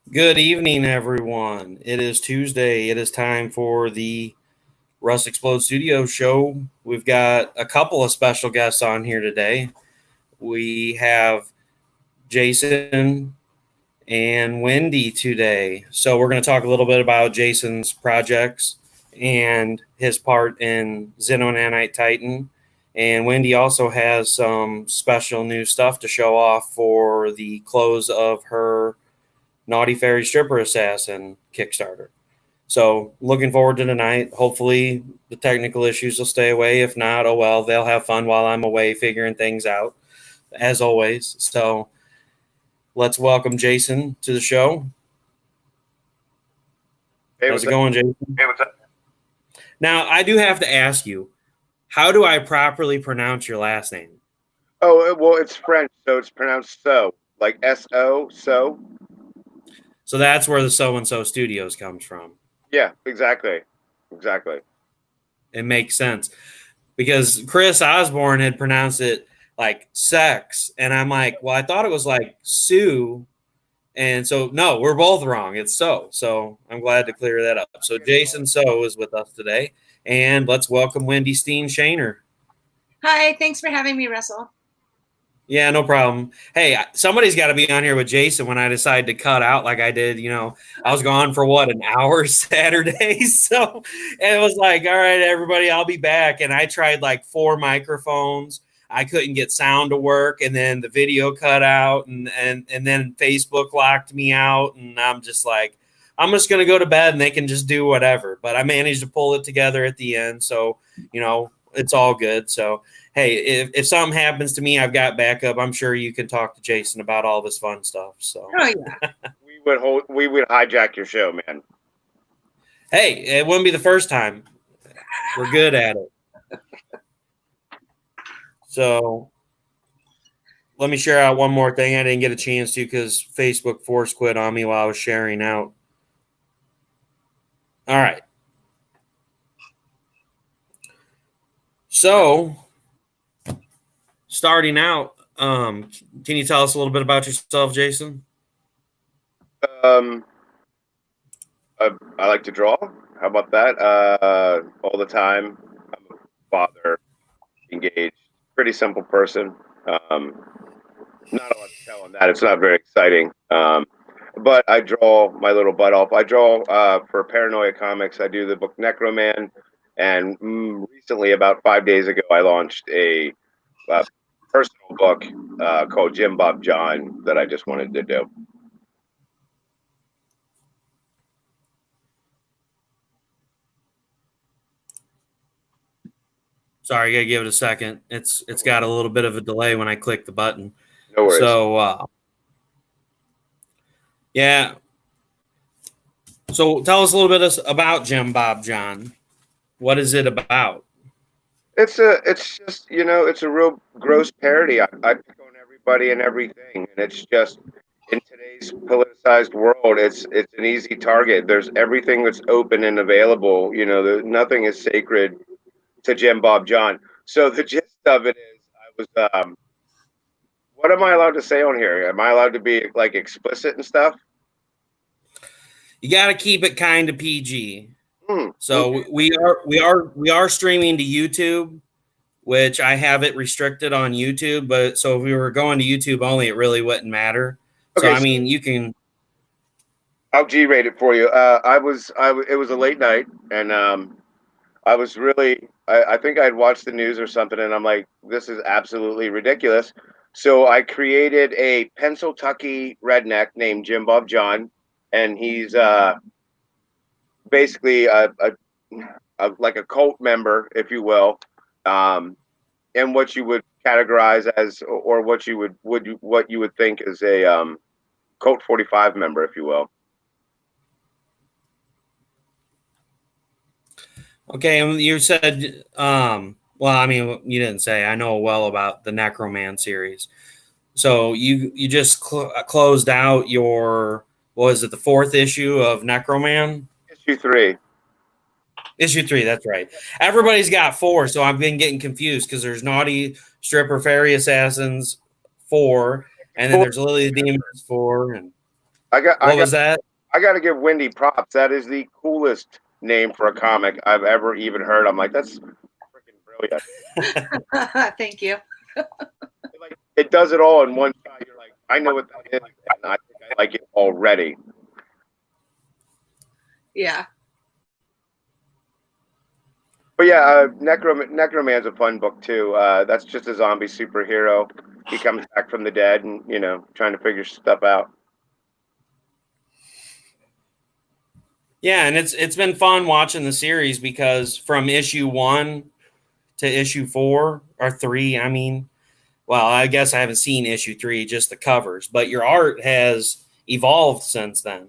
Good evening, everyone. It is Tuesday. It is time for the Russ Explode Studio show. We've got a couple of special guests on here today. We have Jason and Wendy today. So, we're going to talk a little bit about Jason's projects and his part in Xeno Nanite Titan. And Wendy also has some special new stuff to show off for the close of her Naughty Fairy Stripper Assassin Kickstarter. So looking forward to tonight. Hopefully the technical issues will stay away. If not, oh well, they'll have fun while I'm away figuring things out, as always. So let's welcome Jason to the show. Hey, How's it going, Jason? Hey, what's up? Now, I do have to ask you, how do I properly pronounce your last name? Oh, well, it's French, so it's pronounced so, like S-O, so. So that's where the So and So Studios comes from. Yeah, exactly. It makes sense because Chris Osborne had pronounced it like sex, and I'm like, well, I thought it was like Sue, and so no, we're both wrong. It's so. So I'm glad to clear that up. So Jason SEaux is with us today, and let's welcome Wendy Steen Shaner. Hi, thanks for having me, Russell. Yeah, no problem. Hey, somebody's got to be on here with Jason when I decide to cut out like I did. I was gone for an hour Saturday. So it was like, all right, everybody, I'll be back. And I tried like 4 microphones. I couldn't get sound to work. And then the video cut out. And then Facebook locked me out. And I'm just like, I'm just going to go to bed and they can just do whatever. But I managed to pull it together at the end. So, it's all good. So, hey, if something happens to me, I've got backup. I'm sure you can talk to Jason about all this fun stuff. So, oh yeah, we would hijack your show, man. Hey, it wouldn't be the first time. We're good at it. So, let me share out one more thing. I didn't get a chance to because Facebook force quit on me while I was sharing out. All right. So, starting out, can you tell us a little bit about yourself, Jason? I like to draw. How about that? All the time. I'm a father, engaged, pretty simple person. Not a lot to tell on that. It's not very exciting. But I draw my little butt off. I draw for Paranoia Comics. I do the book Necroman. And recently, about 5 days ago, I launched a personal book called Jim Bob John that I just wanted to do. Sorry, I gotta give it a second. It's got a little bit of a delay when I click the button. No worries. So, yeah. So tell us a little bit about Jim Bob John. What is it about? It's just it's a real gross parody. I pick on everybody and everything, and it's just in today's politicized world, it's an easy target. There's everything that's open and available. Nothing is sacred to Jim Bob John. So the gist of it is, I was what am I allowed to say on here? Am I allowed to be like explicit and stuff? You got to keep it kind of PG. So okay. we are streaming to YouTube, which I have it restricted on YouTube. But so if we were going to YouTube only, it really wouldn't matter. Okay, so I mean, you can. I'll G-rate it for you. It was a late night, and I was really. I think I'd watched the news or something, and I'm like, this is absolutely ridiculous. So I created a Pennsylvania redneck named Jim Bob John, and he's basically like a cult member, if you will, and what you would categorize as, or what you would think is a Cult 45 member, if you will. Okay, and you said, well, I mean, you didn't say. I know well about the Necroman series. So you just closed out your, what was it, the 4th issue of Necroman? Issue 3. Issue 3, that's right. Everybody's got 4, so I've been getting confused because there's Naughty Stripper Fairy Assassins 4, and then there's Lily the Demons 4. And What was that? I got to give Wendy props. That is the coolest name for a comic I've ever even heard. I'm like, that's freaking brilliant. Thank you. Like, it does it all in one shot. You're like, I know what that is, and I think I like it already. Yeah. But yeah, Necroman's a fun book too. That's just a zombie superhero. He comes back from the dead and, trying to figure stuff out. Yeah, and it's been fun watching the series because from issue 1 to issue 4 or 3, I mean, well, I guess I haven't seen issue 3, just the covers, but your art has evolved since then.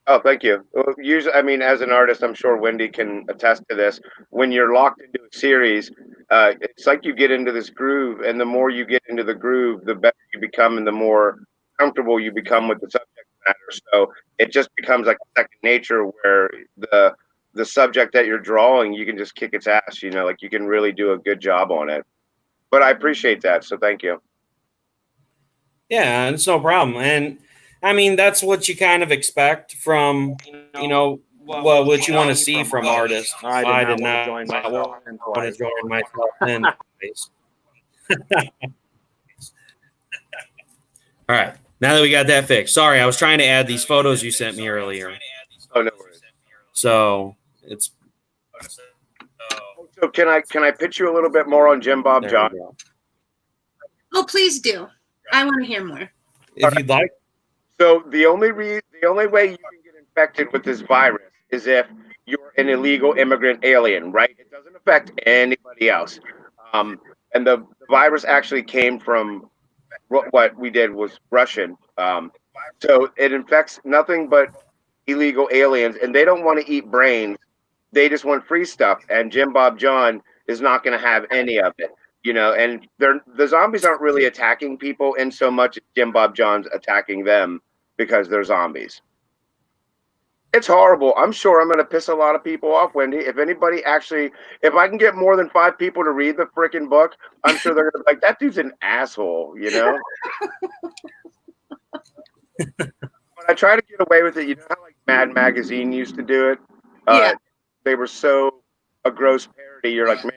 Oh, thank you. Usually, I mean, as an artist, I'm sure Wendy can attest to this. When you're locked into a series, it's like you get into this groove, and the more you get into the groove, the better you become, and the more comfortable you become with the subject matter. So it just becomes like second nature, where the subject that you're drawing, you can just kick its ass. Like you can really do a good job on it. But I appreciate that, so thank you. Yeah, it's no problem. And I mean, that's what you kind of expect from, what you want to see from artists. I did not want to join myself in. All right. Now that we got that fixed. Sorry, I was trying to add these photos you sent me earlier. Oh, no worries. So it's. So can I pitch you a little bit more on Jim Bob John? Oh, please do. I want to hear more. If you'd like. So the only way you can get infected with this virus is if you're an illegal immigrant alien, right? It doesn't affect anybody else. And the virus actually came from what we did was Russian. So it infects nothing but illegal aliens, and they don't want to eat brains. They just want free stuff. And Jim Bob John is not going to have any of it. And the zombies aren't really attacking people in so much as Jim Bob John's attacking them because they're zombies. It's horrible. I'm sure I'm going to piss a lot of people off, Wendy. If I can get more than 5 people to read the freaking book, I'm sure they're going to be like, that dude's an asshole, But I try to get away with it. You know how like Mad Magazine used to do it? Yeah. They were so a gross parody. You're like, man,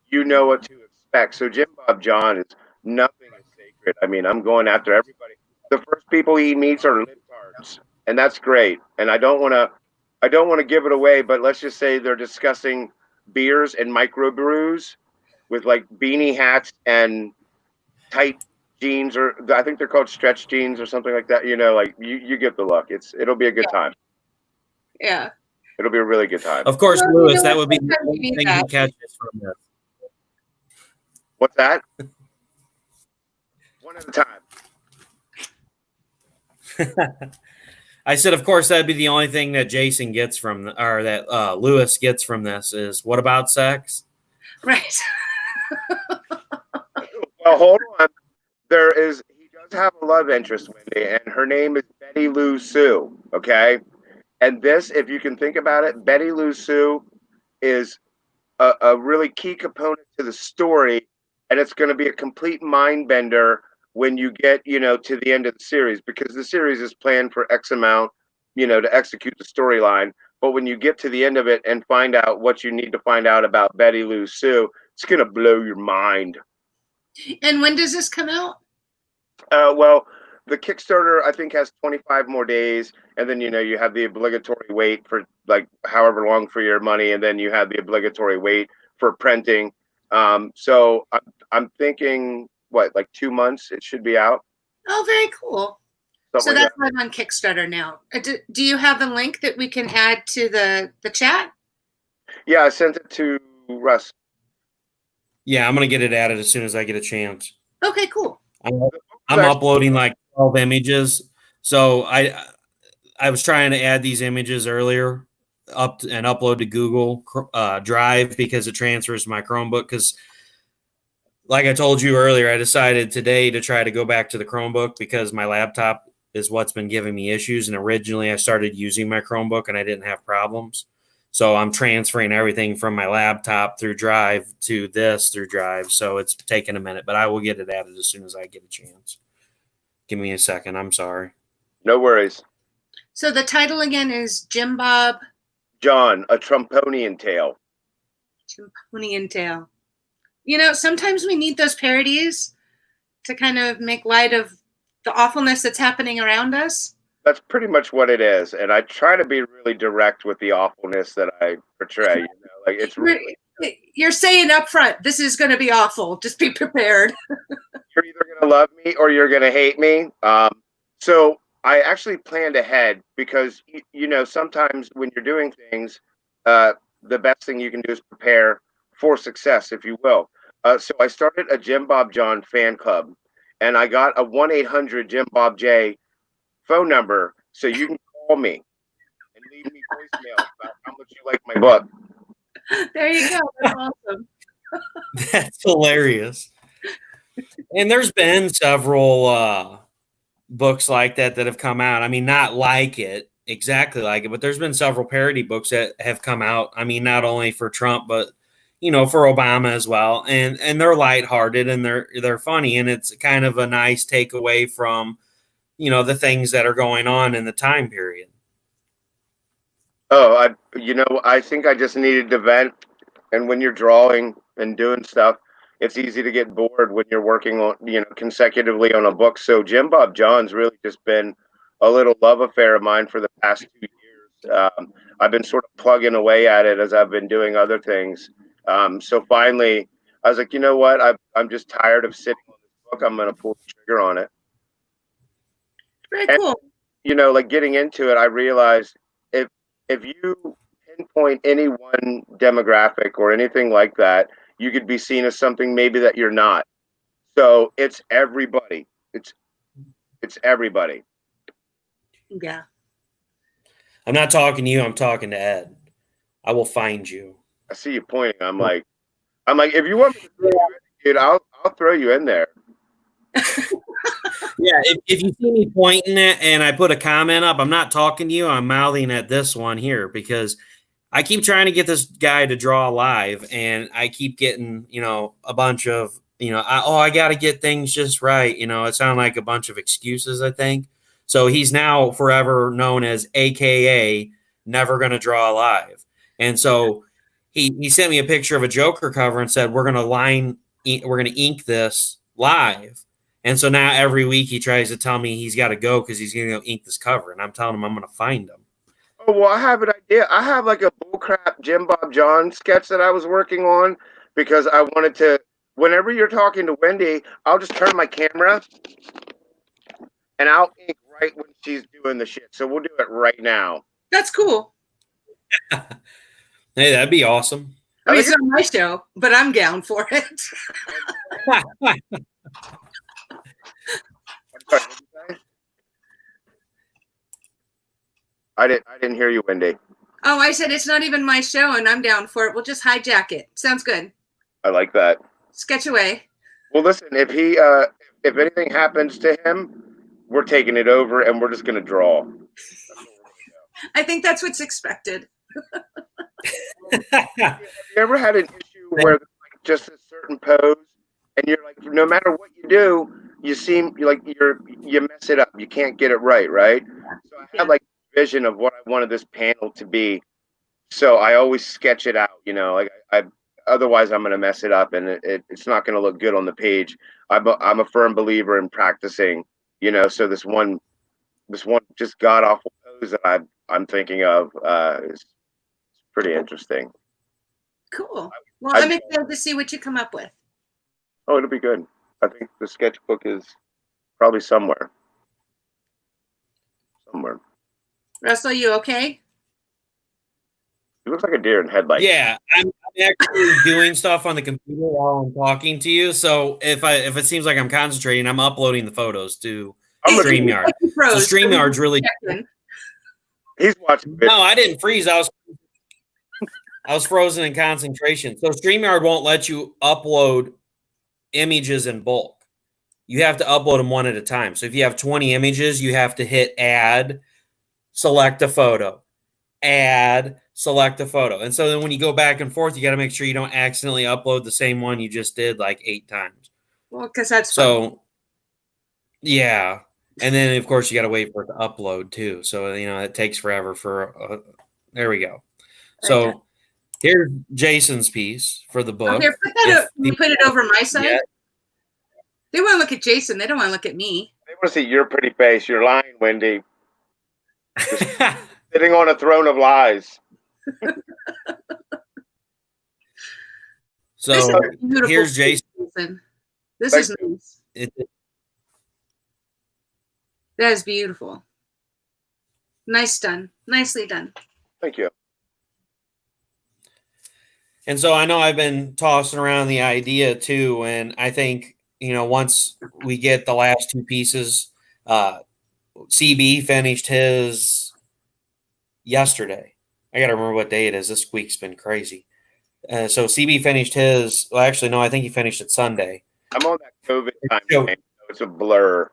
you know what to expect. So Jim Bob John is nothing is sacred. I mean, I'm going after everybody. The first people he meets are libtards, and that's great. And I don't want to give it away, but let's just say they're discussing beers and microbrews with like beanie hats and tight jeans, or I think they're called stretch jeans or something like that. Like you get the look. It'll be a good time. Yeah. It'll be a really good time. Of course, Lewis, that would be the only thing he catches from this. What's that? One at a time. I said, of course, that'd be the only thing that Jason gets from, or that Lewis gets from this is, what about sex? Right. Well, hold on. He does have a love interest, Wendy, and her name is Betty Lou Sue. Okay, and this, if you can think about it, Betty Lou Sue is a really key component to the story, and it's going to be a complete mind bender when you get, to the end of the series, because the series is planned for X amount, to execute the storyline. But when you get to the end of it and find out what you need to find out about Betty Lou Sue, it's going to blow your mind. And when does this come out? Well, the Kickstarter, I think, has 25 more days. And then, you have the obligatory wait for like however long for your money. And then you have the obligatory wait for printing. So I'm thinking, like 2 months it should be out. Oh, very cool. Something So that's like on Kickstarter now. Do you have the link that we can add to the chat? Yeah, I sent it to Russ. Yeah, I'm going to get it added as soon as I get a chance. Okay, cool. I'm uploading like 12 images. So I was trying to add these images earlier and upload to Google Drive because it transfers to my Chromebook. Because like I told you earlier, I decided today to try to go back to the Chromebook because my laptop is what's been giving me issues. And originally I started using my Chromebook and I didn't have problems. So I'm transferring everything from my laptop through Drive to this through Drive. So it's taking a minute, but I will get it added as soon as I get a chance. Give me a second. I'm sorry. No worries. So the title again is Jim Bob John, a Trumponian tale. Chimponian Tale. You know, sometimes we need those parodies to kind of make light of the awfulness that's happening around us. That's pretty much what it is, and I try to be really direct with the awfulness that I portray. You know, like it's really. You're saying up front, this is going to be awful. Just be prepared. You're either going to love me or you're going to hate me. So I actually planned ahead because, you know, sometimes when you're doing things, the best thing you can do is prepare for success, if you will. So I started a Jim Bob John fan club, and I got a 1-800 Jim Bob J phone number so you can call me and leave me voicemails about how much you like my book. There you go. That's awesome. That's hilarious. And there's been several books like that have come out. I mean, not like it, exactly like it, but there's been several parody books that have come out. I mean, not only for Trump, but you know, for Obama as well. And they're lighthearted and they're funny, and it's kind of a nice takeaway from, you know, the things that are going on in the time period. Oh, I think I just needed to vent. And when you're drawing and doing stuff, it's easy to get bored when you're working on, you know, consecutively on a book. So Jim Bob John's really just been a little love affair of mine for the past 2 years. I've been sort of plugging away at it as I've been doing other things. So finally, I was like, you know what? I'm just tired of sitting on this book. I'm going to pull the trigger on it. Very cool. And, you know, like getting into it, I realized if you pinpoint any one demographic or anything like that, you could be seen as something maybe that you're not. So it's everybody. It's everybody. Yeah. I'm not talking to you. I'm talking to Ed. I will find you. I see you pointing. I'm like, if you want me to throw you in, dude, I'll throw you in there. Yeah, if you see me pointing it and I put a comment up, I'm not talking to you. I'm mouthing at this one here because I keep trying to get this guy to draw live, and I keep getting, you know, a bunch of, you know, I got to get things just right. You know, it sounded like a bunch of excuses, I think. So he's now forever known as AKA never going to draw live. And so he sent me a picture of a Joker cover and said, we're going to ink this live. And so now every week he tries to tell me he's got to go because he's going to go ink this cover. And I'm telling him I'm going to find him. Oh, well, I have an idea. I have like a bullcrap Jim Bob John sketch that I was working on because I wanted to, whenever you're talking to Wendy, I'll just turn my camera and I'll ink right when she's doing the shit. So we'll do it right now. That's cool. Hey, that'd be awesome. I mean, it's not my show, but I'm down for it. I'm sorry, what did you say? I didn't hear you, Wendy. Oh, I said it's not even my show, and I'm down for it. We'll just hijack it. Sounds good. I like that. Sketch away. Well, listen, if anything happens to him, we're taking it over and we're just gonna draw. I think that's what's expected. Have you ever had an issue where there's like just a certain pose and you're like, no matter what you do, you seem like you mess it up. You can't get it right, right? So I had like vision of what I wanted this panel to be. So I always sketch it out, you know, like I otherwise I'm going to mess it up and it's not going to look good on the page. I'm a firm believer in practicing, you know, so this one just god awful pose that I'm thinking of is pretty interesting. Cool. Well, I'm excited to see what you come up with. Oh, it'll be good. I think the sketchbook is probably somewhere. Russell, you okay? It looks like a deer in headlights. Yeah, I'm actually doing stuff on the computer while I'm talking to you. So if it seems like I'm concentrating, I'm uploading the photos to StreamYard. So StreamYard's really. He's watching. No, I didn't freeze. I was frozen in concentration. So StreamYard won't let you upload images in bulk. You have to upload them one at a time. So if you have 20 images, you have to hit add, select a photo, add, select a photo. And so then when you go back and forth, you got to make sure you don't accidentally upload the same one you just did like 8 times. Well, because that's so fun. Yeah. And then, of course, you got to wait for it to upload too. So, it takes forever there we go. So here's Jason's piece for the book. Here, can you put it over my side? Yeah. They want to look at Jason. They don't want to look at me. They want to see your pretty face. You're lying, Wendy. Sitting on a throne of lies. So here's Jason. This is nice. That is beautiful. Nicely done. Thank you. And so I know I've been tossing around the idea too, and I think once we get the last two pieces, CB finished his yesterday. I got to remember what day it is. This week's been crazy. So CB finished his. Well, actually, no, I think he finished it Sunday. I'm on that COVID time, so it's a blur.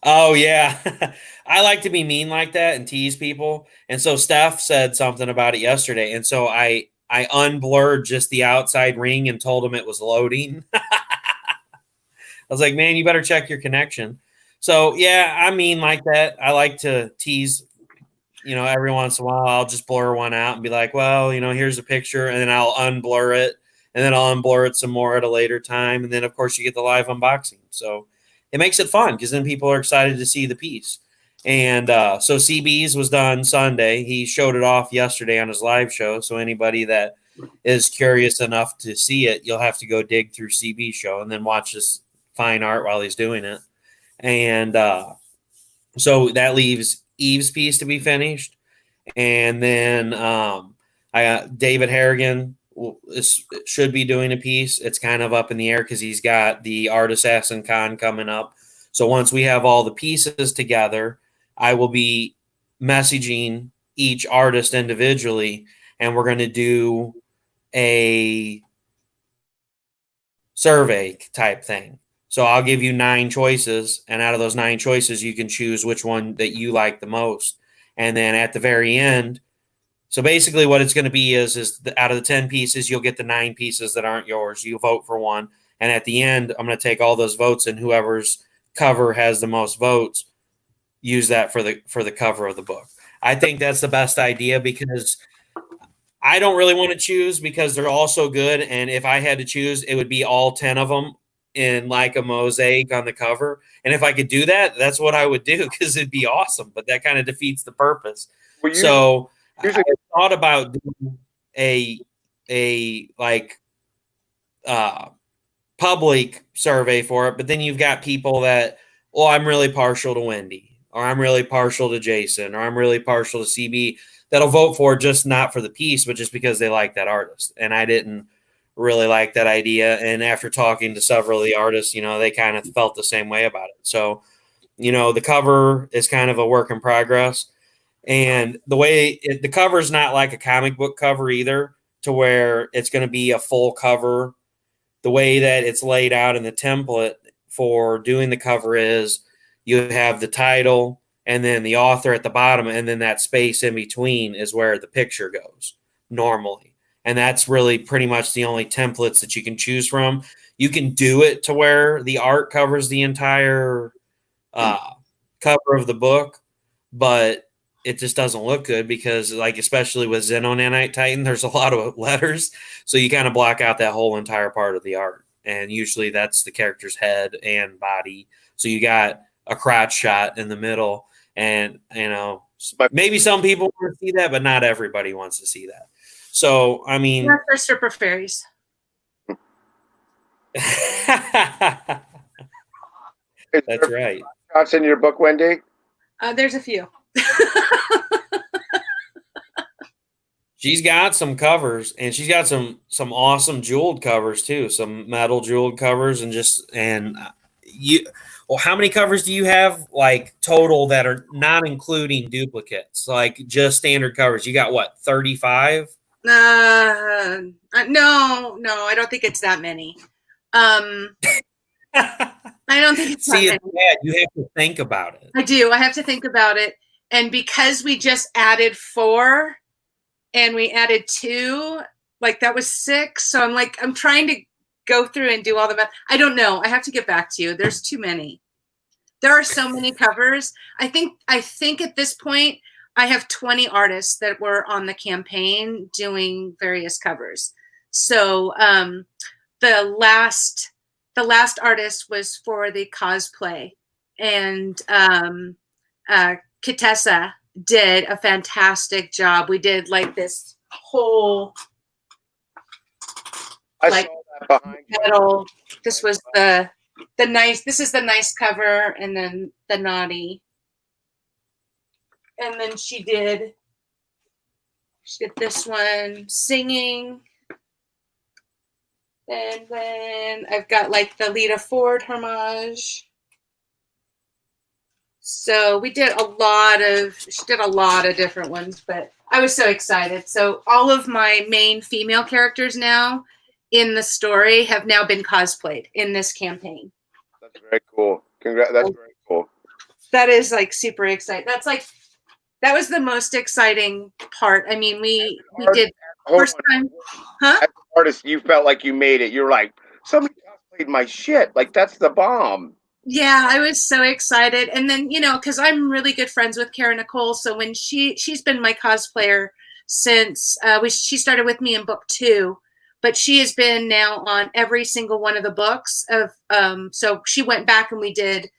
Oh yeah, I like to be mean like that and tease people. And so Steph said something about it yesterday, and so I unblurred just the outside ring and told him it was loading. I was like, man, you better check your connection. So yeah, I mean like that. I like to tease. Every once in a while, I'll just blur one out and be like, well, here's a picture, and then I'll unblur it, and then I'll unblur it some more at a later time, and then of course you get the live unboxing. So it makes it fun because then people are excited to see the piece. And so CB's was done Sunday. He showed it off yesterday on his live show. So anybody that is curious enough to see it, you'll have to go dig through CB's show and then watch this fine art while he's doing it. And so that leaves Eve's piece to be finished. And then I got David Harrigan should be doing a piece. It's kind of up in the air because he's got the Art Assassin Con coming up. So once we have all the pieces together, I will be messaging each artist individually, and we're going to do a survey type thing. So I'll give you 9 choices, and out of those 9 choices, you can choose which one that you like the most. And then at the very end, so basically what it's going to be is out of the 10 pieces, you'll get the 9 pieces that aren't yours. You vote for one. And at the end, I'm going to take all those votes, and whoever's cover has the most votes, use that for the cover of the book. I think that's the best idea because I don't really want to choose because they're all so good. And if I had to choose, it would be all 10 of them in like a mosaic on the cover. And if I could do that, that's what I would do because it'd be awesome. But that kind of defeats the purpose. So I thought about doing a public survey for it, but then you've got people that, well, I'm really partial to Wendy, or I'm really partial to Jason, or I'm really partial to CB that'll vote for it, just not for the piece, but just because they like that artist. And I didn't really like that idea. And after talking to several of the artists, they kind of felt the same way about it. So, the cover is kind of a work in progress. And the way the cover is not like a comic book cover either, to where it's going to be a full cover. The way that it's laid out in the template for doing the cover is you have the title and then the author at the bottom, and then that space in between is where the picture goes normally. And that's really pretty much the only templates that you can choose from. You can do it to where the art covers the entire cover of the book, but it just doesn't look good because, like, especially with Xeno Nanite Titan, there's a lot of letters. So you kind of block out that whole entire part of the art. And usually that's the character's head and body. So you got a crotch shot in the middle. And, maybe some people want to see that, but not everybody wants to see that. So, I mean. Not for stripper fairies. That's right. Shots in your book, Wendy? There's a few. She's got some covers, and she's got some awesome jeweled covers too, some metal jeweled covers, well, how many covers do you have, like, total that are not including duplicates, like just standard covers? You got what, 35? No, I don't think it's that many. I don't think it's that many. Yeah, you have to think about it. I do. I have to think about it. And because we just added 4 and we added 2, like that was 6. So I'm trying to go through and do all the math. I don't know. I have to get back to you. There's too many. There are so many covers. I think at this point I have 20 artists that were on the campaign doing various covers. So the last artist was for the cosplay, and Kitessa did a fantastic job. We did like this whole I saw that behind metal. This was the nice. This is the nice cover, and then the naughty. And then she did this one singing. And then I've got like the Lita Ford homage. So she did a lot of different ones, but I was so excited. So all of my main female characters now in the story have now been cosplayed in this campaign. That's very cool. Congrats. That's very cool. That is like super exciting. That was the most exciting part. I mean, we did first time, huh? As an artist, you felt like you made it. You're like, somebody cosplayed my shit. Like, that's the bomb. Yeah, I was so excited. And then, because I'm really good friends with Kara Nicole, so when she's been my cosplayer since she started with me in book 2, but she has been now on every single one of the books of so she went back and we did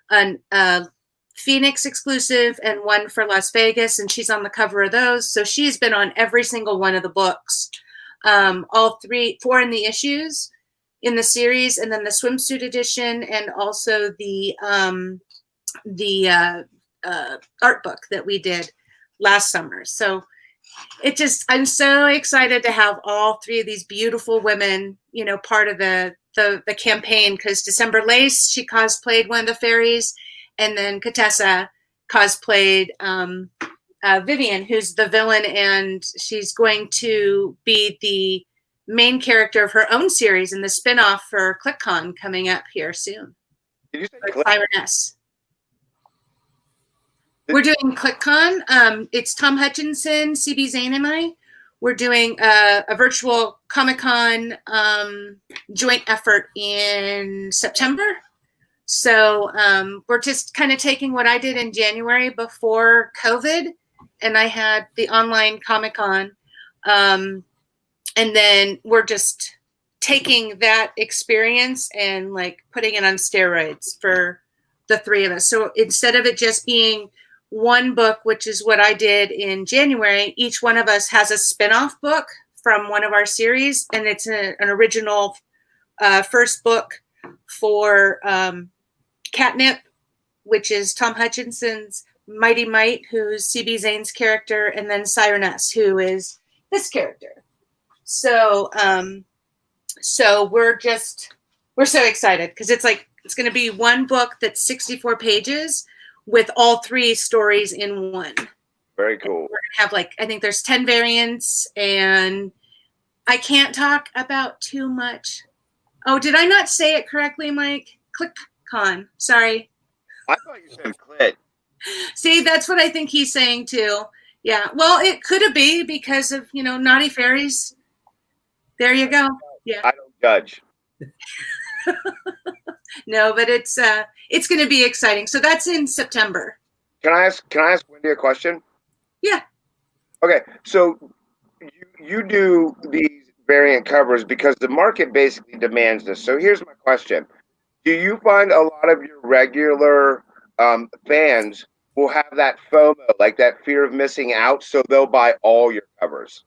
a Phoenix exclusive and one for Las Vegas, and she's on the cover of those. So she's been on every single one of the books, all 4 in the issues in the series, and then the swimsuit edition, and also the art book that we did last summer. So I'm so excited to have all 3 of these beautiful women, part of the campaign, because December Lace, she cosplayed one of the fairies, and then Kitessa cosplayed Vivian, who's the villain, and she's going to be the main character of her own series in the spinoff for ClickCon coming up here soon. Did you say Siren S. We're doing ClickCon. It's Tom Hutchinson, CB Zane, and I. We're doing a virtual Comic-Con joint effort in September. So we're just kind of taking what I did in January before COVID, and I had the online Comic-Con. And then we're just taking that experience and like putting it on steroids for the 3 of us. So instead of it just being one book, which is what I did in January, each one of us has a spin-off book from one of our series. And it's an original first book for Catnip, which is Tom Hutchinson's Mighty Might, who's CB Zane's character, and then Siren S, who is this character. So we're so excited because it's going to be one book that's 64 pages with all 3 stories in one. Very cool. And we're going to have I think there's 10 variants, and I can't talk about too much. Oh, did I not say it correctly, Mike? ClickCon. Sorry. I thought you said clit. See, that's what I think he's saying too. Yeah. Well, it could be because of, naughty fairies. There you go. Yeah. I don't judge. No, but it's going to be exciting. So that's in September. Can I ask Wendy a question? Yeah. Okay. So you do these variant covers because the market basically demands this. So here's my question. Do you find a lot of your regular fans will have that FOMO, like that fear of missing out, so they'll buy all your covers?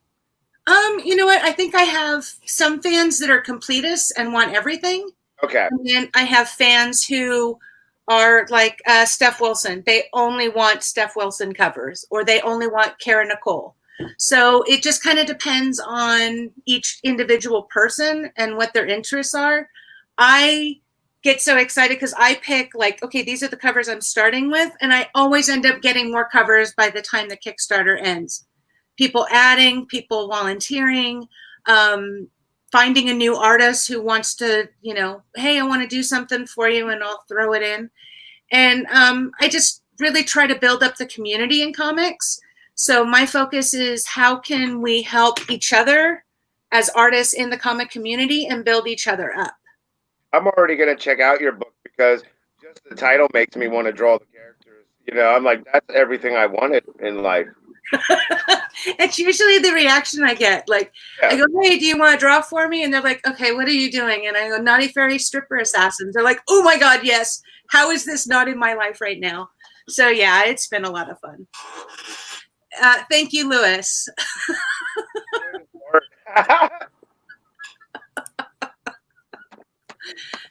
You know what? I think I have some fans that are completists and want everything. Okay. And then I have fans who are like Steph Wilson. They only want Steph Wilson covers, or they only want Kara Nicole. So it just kind of depends on each individual person and what their interests are. I get so excited because I pick okay, these are the covers I'm starting with, and I always end up getting more covers by the time the Kickstarter ends. People adding, people volunteering, finding a new artist who wants to, hey, I want to do something for you, and I'll throw it in. And I just really try to build up the community in comics. So my focus is how can we help each other as artists in the comic community and build each other up. I'm already going to check out your book because just the title makes me want to draw the characters. You know, I'm like, that's everything I wanted in life. It's usually the reaction I get. Like, Yeah. I go, hey, do you want to draw for me? And they're like, okay, what are you doing? And I go, Naughty Fairy Stripper Assassins. They're like, oh my God, yes. How is this not in my life right now? So yeah, it's been a lot of fun. Thank you, Lewis.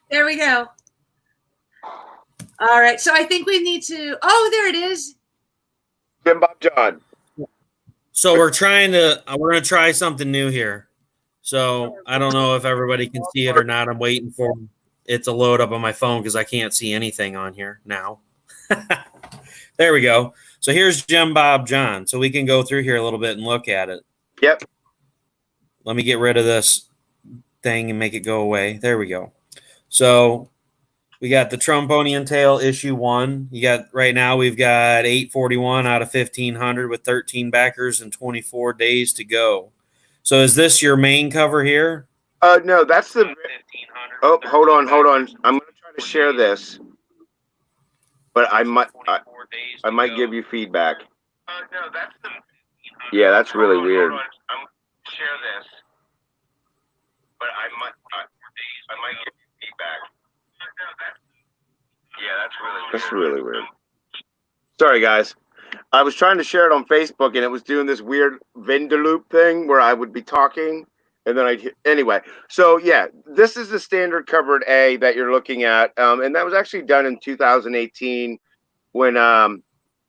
There we go. All right. So I think we need to, oh, there it is. Jim Bob John. So we're going to try something new here. So I don't know if everybody can see it or not. I'm waiting for it to load up on my phone because I can't see anything on here now. There we go. So here's Jim Bob John. So we can go through here a little bit and look at it. Yep. Let me get rid of this thing and make it go away. There we go. So we got the Trombonian Tale issue 1. You got right now we've got 841 out of 1,500 with 13 backers and 24 days to go. So is this your main cover here? No, that's the. Oh, hold on. I'm gonna try to share this, but I might give you feedback. No, that's the. Yeah, that's really weird. I'm gonna share this, but I might give you feedback. Yeah, that's really weird. Sorry, guys. I was trying to share it on Facebook, and it was doing this weird Vindaloop thing where I would be talking, and then anyway. So yeah, this is the standard covered A that you're looking at, and that was actually done in 2018 when,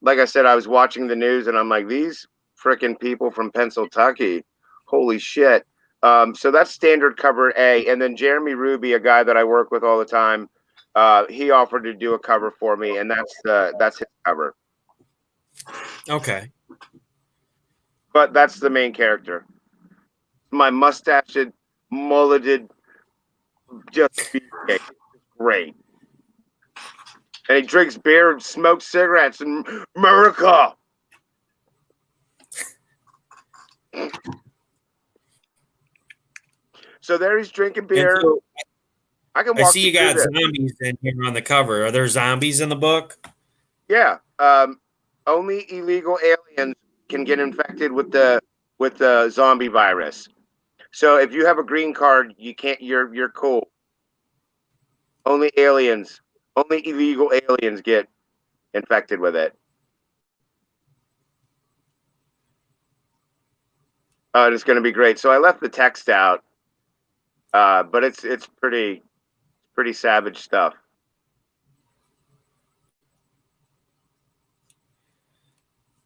like I said, I was watching the news, and I'm like, these freaking people from Pennsylvania, holy shit. So that's standard covered A, and then Jeremy Ruby, a guy that I work with all the time, he offered to do a cover for me, and that's his cover. Okay. But that's the main character. My mustached, mulleted, just beefcake. Great. And he drinks beer and smokes cigarettes in America. So there he's drinking beer. So, I can walk I see you got this. zombies in here on the cover. Are there zombies in the book? Yeah. Only illegal aliens can get infected with the zombie virus. So if you have a green card, you can't. You're cool. Only illegal aliens get infected with it. It's going to be great. So I left the text out, but it's pretty savage stuff.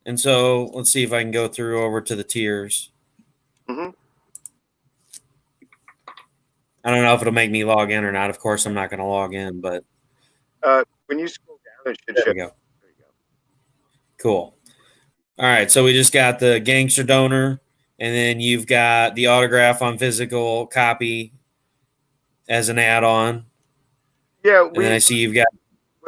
And so let's see if I can go through over to the tiers. Mm-hmm. I don't know if it'll make me log in or not. Of course, I'm not going to log in, but when you scroll down, it should there show. we go. Cool. All right, so we just got the gangster donor, and then you've got the autograph on physical copy as an add-on. Yeah, and then I see you've got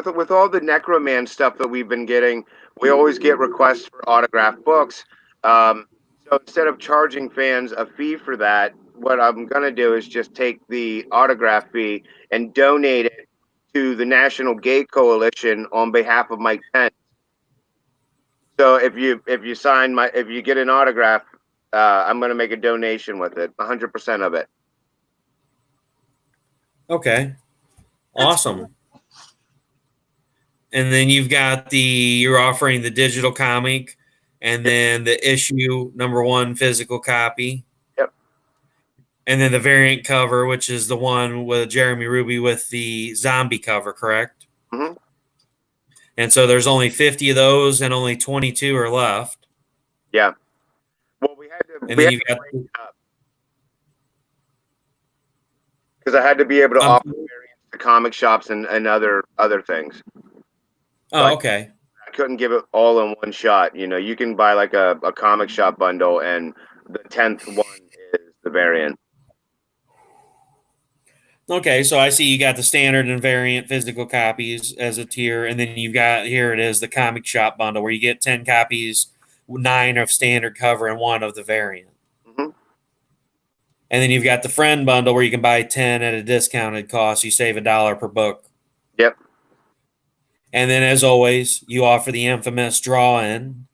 with all the Necroman stuff that we've been getting, we always get requests for autographed books. So instead of charging fans a fee for that, what I'm going to do is just take the autograph fee and donate it to the National Gay Coalition on behalf of Mike Pence. So if you get an autograph, I'm going to make a donation with it, 100% of it. okay, awesome. And then you've got you're offering the digital comic, and then the issue #1 physical copy. Yep. And then the variant cover, which is the one with Jeremy Ruby with the zombie cover, correct? Mm-hmm. And so there's only 50 of those, and only 22 are left. Yeah. Well, we had to. And then you've got because I had to be able to offer variants to comic shops and other things. Oh, okay. I couldn't give it all in one shot. You know, you can buy like a comic shop bundle, and the 10th one is the variant. Okay, so I see you got the standard and variant physical copies as a tier, and then you've got, here it is, the comic shop bundle where you get 10 copies, 9 of standard cover and 1 of the variant. Mm-hmm. And then you've got the friend bundle where you can buy 10 at a discounted cost. You save $1 per book. Yep. And then, as always, you offer the infamous draw-in.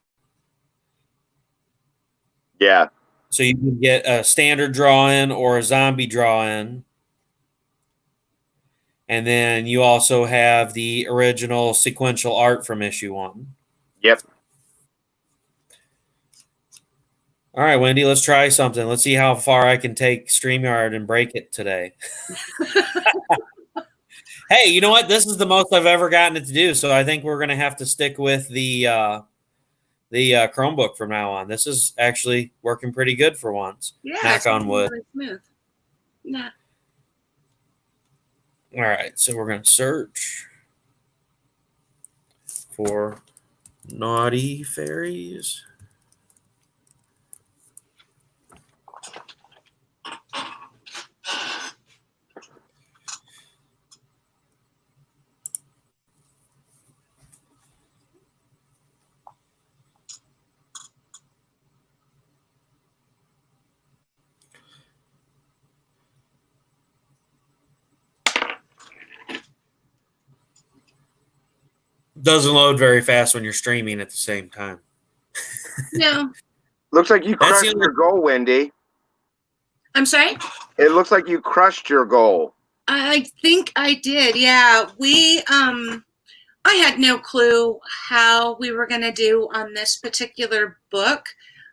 Yeah. So you can get a standard draw-in or a zombie draw-in. And then you also have the original sequential art from issue 1. Yep. All right, Wendy, let's try something. Let's see how far I can take StreamYard and break it today. Hey, you know what? This is the most I've ever gotten it to do, so I think we're going to have to stick with the Chromebook from now on. This is actually working pretty good for once. Yeah, Knock on wood. really smooth. Yeah. All right, so we're going to search for Naughty Fairies. Doesn't load very fast when you're streaming at the same time. No. Looks like you That's crushed the only- your goal, Wendy. I'm sorry? It looks like you crushed your goal. I think I did. Yeah. I had no clue how we were going to do on this particular book.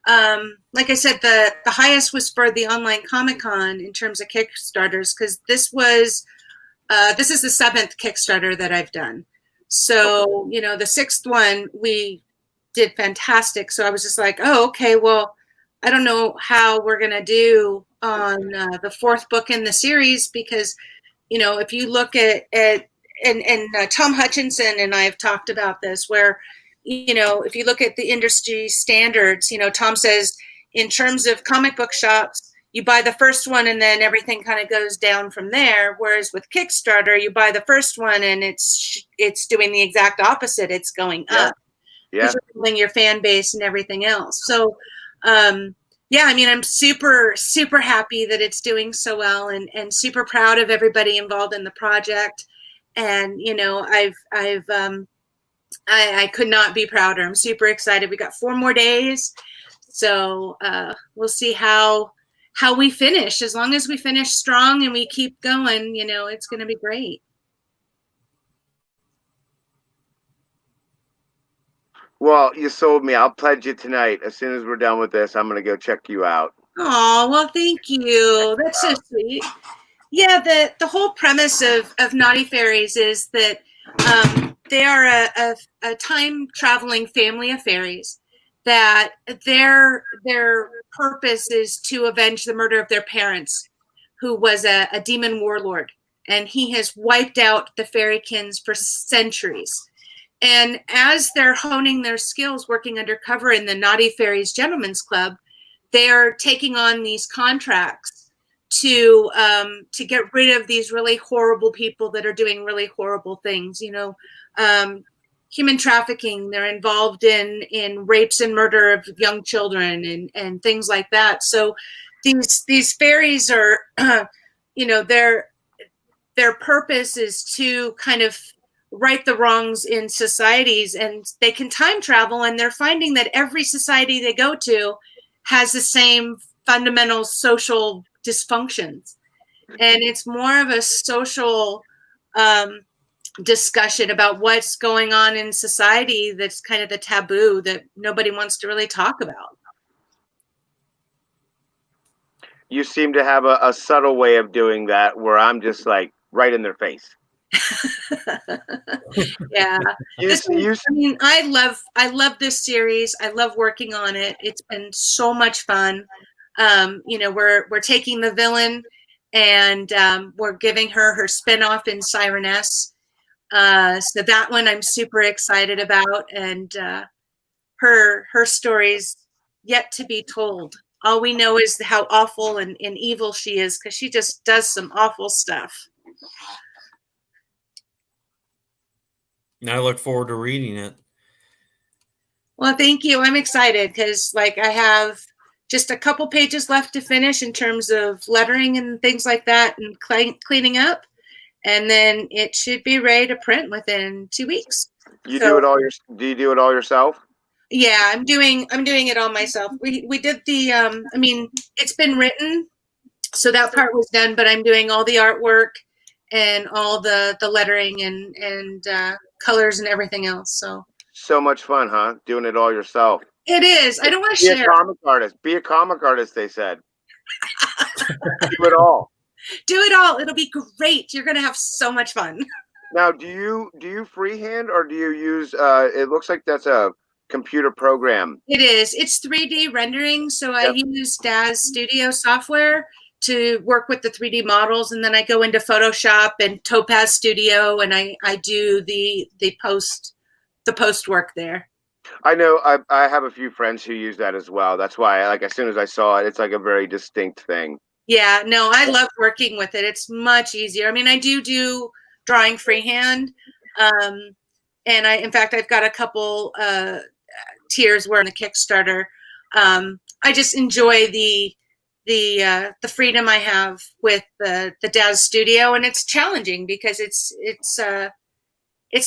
Like I said, the highest was for the online Comic-Con in terms of Kickstarters, because this is the 7th Kickstarter that I've done. So, the 6th one, we did fantastic. So I was just like, oh, okay, well, I don't know how we're going to do on the 4th book in the series, because, if you look at Tom Hutchinson and I have talked about this, where, if you look at the industry standards, Tom says in terms of comic book shops, you buy the first one and then everything kind of goes down from there. Whereas with Kickstarter, you buy the first one and it's doing the exact opposite. It's going up. Yeah. Because you're building your fan base and everything else. So, I'm super, super happy that it's doing so well, and super proud of everybody involved in the project. And, I could not be prouder. I'm super excited. We got 4 more days. So, we'll see how we finish. As long as we finish strong and we keep going, it's going to be great. Well, you sold me. I'll pledge you tonight. As soon as we're done with this, I'm going to go check you out. Oh, well, thank you. That's so sweet. Yeah, the whole premise of Naughty Fairies is that they are a time-traveling family of fairies, that their purpose is to avenge the murder of their parents, who was a demon warlord, and he has wiped out the fairykins for centuries. And as they're honing their skills working undercover in the Naughty Fairies Gentlemen's Club, they are taking on these contracts to get rid of these really horrible people that are doing really horrible things. Human trafficking. They're involved in rapes and murder of young children and things like that. So these fairies are, their purpose is to kind of right the wrongs in societies, and they can time travel, and they're finding that every society they go to has the same fundamental social dysfunctions. And it's more of a social discussion about what's going on in society that's kind of the taboo that nobody wants to really talk about. You seem to have a subtle way of doing that where I'm just like right in their face. Yeah. I love this series. I love working on it. It's been so much fun. We're taking the villain and we're giving her spinoff in Sireness. So that one I'm super excited about, and her story's yet to be told. All we know is how awful and evil she is, because she just does some awful stuff. I look forward to reading it. Well, thank you. I'm excited because, I have just a couple pages left to finish in terms of lettering and things like that, and cleaning up, and then it should be ready to print within 2 weeks. Do you do it all yourself? Yeah, I'm doing it all myself. We did the I mean, it's been written, so that part was done, but I'm doing all the artwork and all the lettering and colors and everything else. So much fun, huh? Doing it all yourself. It is. I don't want to Be share. a comic artist. Be a comic artist, they said. Do it all. Do it all. It'll be great. You're gonna have so much fun. Now, do you freehand or do you use? It looks like that's a computer program. It is. It's 3D rendering, so I use DAZ Studio software to work with the 3D models, and then I go into Photoshop and Topaz Studio, and I do the post work there. I know. I have a few friends who use that as well. That's why, like, as soon as I saw it, it's like a very distinct thing. Yeah. No, I love working with it. It's much easier. I mean, I do drawing freehand, and in fact, I've got a couple tiers where in the Kickstarter. I just enjoy the freedom I have with the DAZ Studio, and it's challenging because it's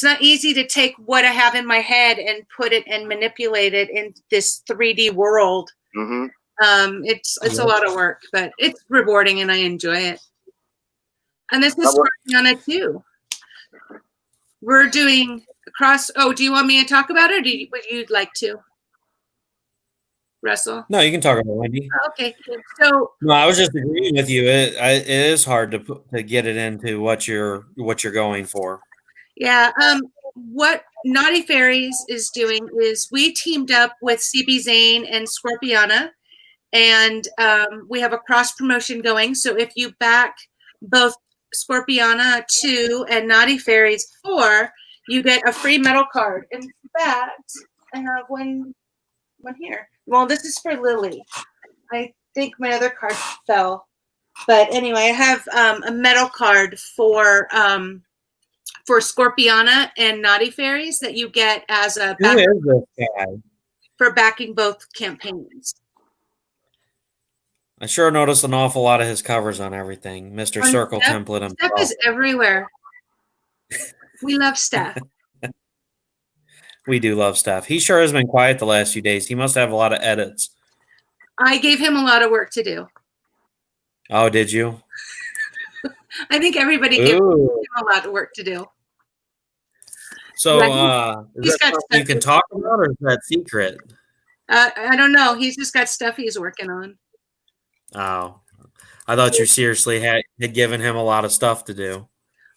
not easy to take what I have in my head and put it and manipulate it in this 3D world. Mm-hmm. It's a lot of work, but it's rewarding and I enjoy it. And this is working on it too. We're doing across. Oh, do you want me to talk about it, or would you like to, Russell? No, you can talk about it, Wendy. Okay. So no, I was just agreeing with you. It is hard to get it into what you're going for. Yeah. What Naughty Fairies is doing is we teamed up with CB Zane and Scorpiana, and we have a cross promotion going. So if you back both Scorpiana 2 and Naughty Fairies 4, you get a free metal card. In fact, I have one here. Well, this is for Lily. I think my other card fell. But anyway, I have a metal card for Scorpiana and Naughty Fairies that you get as a for backing both campaigns. I sure noticed an awful lot of his covers on everything. Mr. Circle template himself. Steph is everywhere. We love Steph. We do love Steph. He sure has been quiet the last few days. He must have a lot of edits. I gave him a lot of work to do. Oh, did you? I think everybody gives him a lot of work to do. So, is that something you can talk about, or is that secret? I don't know. He's just got stuff he's working on. Oh, I thought you seriously had given him a lot of stuff to do.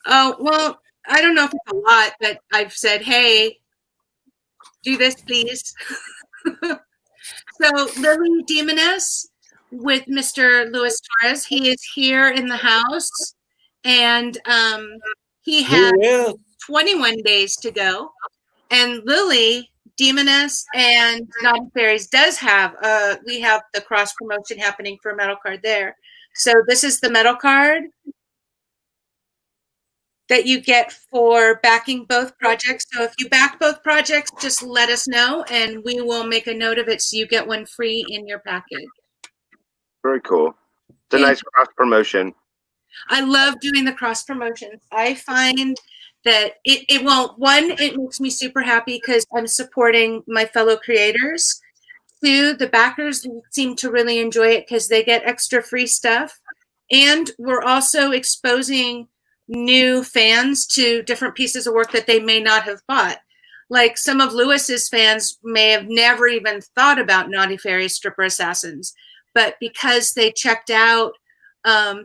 Oh, well, I don't know if it's a lot, but I've said, hey, do this, please. So Lily Demoness with Mr. Luis Torres, he is here in the house, and he has 21 days to go. And Lily Demoness and Naughty Fairies does have we have the cross promotion happening for a metal card there. So this is the metal card that you get for backing both projects. So if you back both projects, just let us know and we will make a note of it so you get one free in your package. Very cool. It's a nice cross promotion. I love doing the cross promotions. I find that it makes me super happy because I'm supporting my fellow creators. 2, the backers seem to really enjoy it because they get extra free stuff. And we're also exposing new fans to different pieces of work that they may not have bought. Like some of Lewis's fans may have never even thought about Naughty Fairies Stripper Assassins, but because they checked out,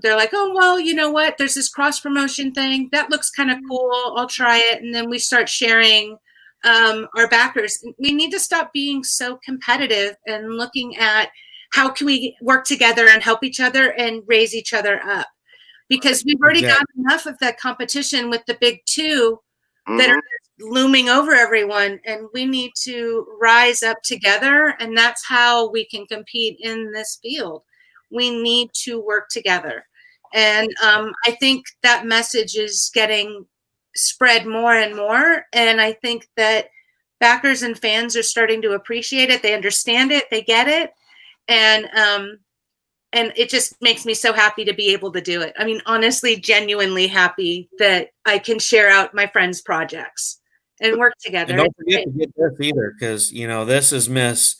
they're like, oh, well, you know what? There's this cross promotion thing. That looks kind of cool. I'll try it. And then we start sharing our backers. We need to stop being so competitive and looking at how can we work together and help each other and raise each other up. Because we've already got enough of that competition with the big 2 that are looming over everyone. And we need to rise up together. And that's how we can compete in this field. We need to work together. And I think that message is getting spread more and more. And I think that backers and fans are starting to appreciate it. They understand it. They get it. And it just makes me so happy to be able to do it. I mean, honestly, genuinely happy that I can share out my friends' projects and work And together. don't forget to get this either, because this is Miss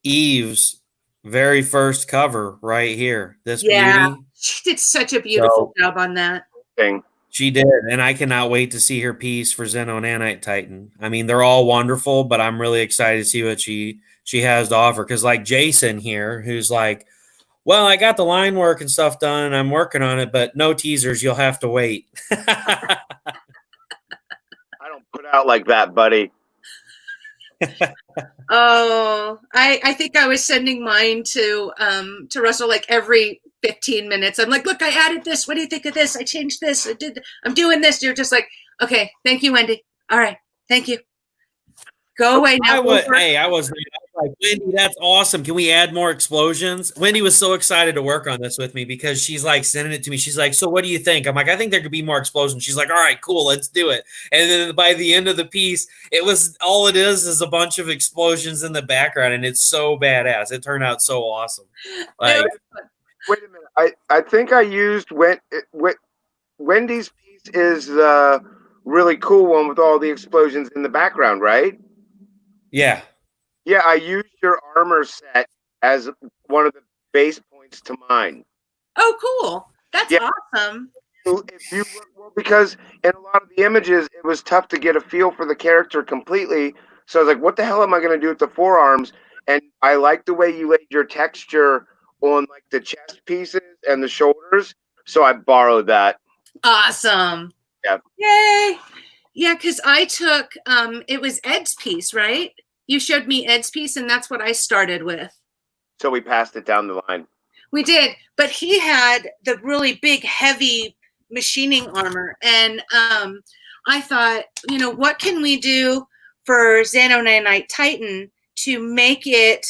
Eve's very first cover right here. This beauty. She did such a beautiful job on that. Thing. She did, and I cannot wait to see her piece for Xeno Nanite Titan. I mean, they're all wonderful, but I'm really excited to see what she has to offer. Because like Jason here, who's like, well, I got the line work and stuff done, and I'm working on it, but no teasers. You'll have to wait. I don't put out like that, buddy. Oh, I think I was sending mine to Russell like every 15 minutes. I'm like, look, I added this. What do you think of this? I changed this. I'm doing this. You're just like, okay, thank you, Wendy. All right, thank you. Go away now. I was like, Wendy, that's awesome. Can we add more explosions? Wendy was so excited to work on this with me because she's like sending it to me. She's like, so what do you think? I'm like, I think there could be more explosions. She's like, all right, cool, let's do it. And then by the end of the piece, all it is a bunch of explosions in the background, and it's so badass. It turned out so awesome. Like, wait a minute. I think I used Wendy's piece is really cool one with all the explosions in the background, right? yeah. Yeah, I used your armor set as one of the base points to mine. Oh, cool. That's awesome. Because in a lot of the images, it was tough to get a feel for the character completely. So I was like, what the hell am I going to do with the forearms? And I like the way you laid your texture on like the chest pieces and the shoulders. So I borrowed that. Awesome. Yeah. Yay. Yeah, because I took, it was Ed's piece, right? You showed me Ed's piece, and that's what I started with. So we passed it down the line. We did, but he had the really big, heavy machining armor. And I thought, what can we do for Xeno Nanite Titan to make it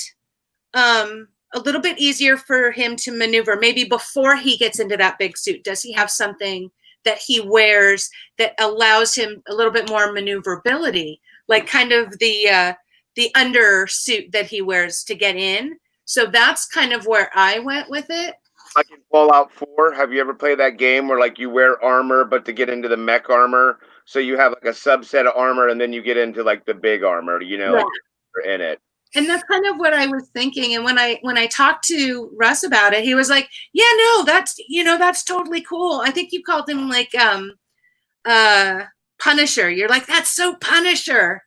a little bit easier for him to maneuver? Maybe before he gets into that big suit, does he have something that he wears that allows him a little bit more maneuverability, like kind of the undersuit that he wears to get in? So that's kind of where I went with it. Like in Fallout 4, have you ever played that game where like you wear armor, but to get into the mech armor, so you have like a subset of armor, and then you get into like the big armor, like you're in it. And that's kind of what I was thinking. And when I talked to Russ about it, he was like, "Yeah, no, that's totally cool." I think you called him like Punisher. You're like, "That's so Punisher."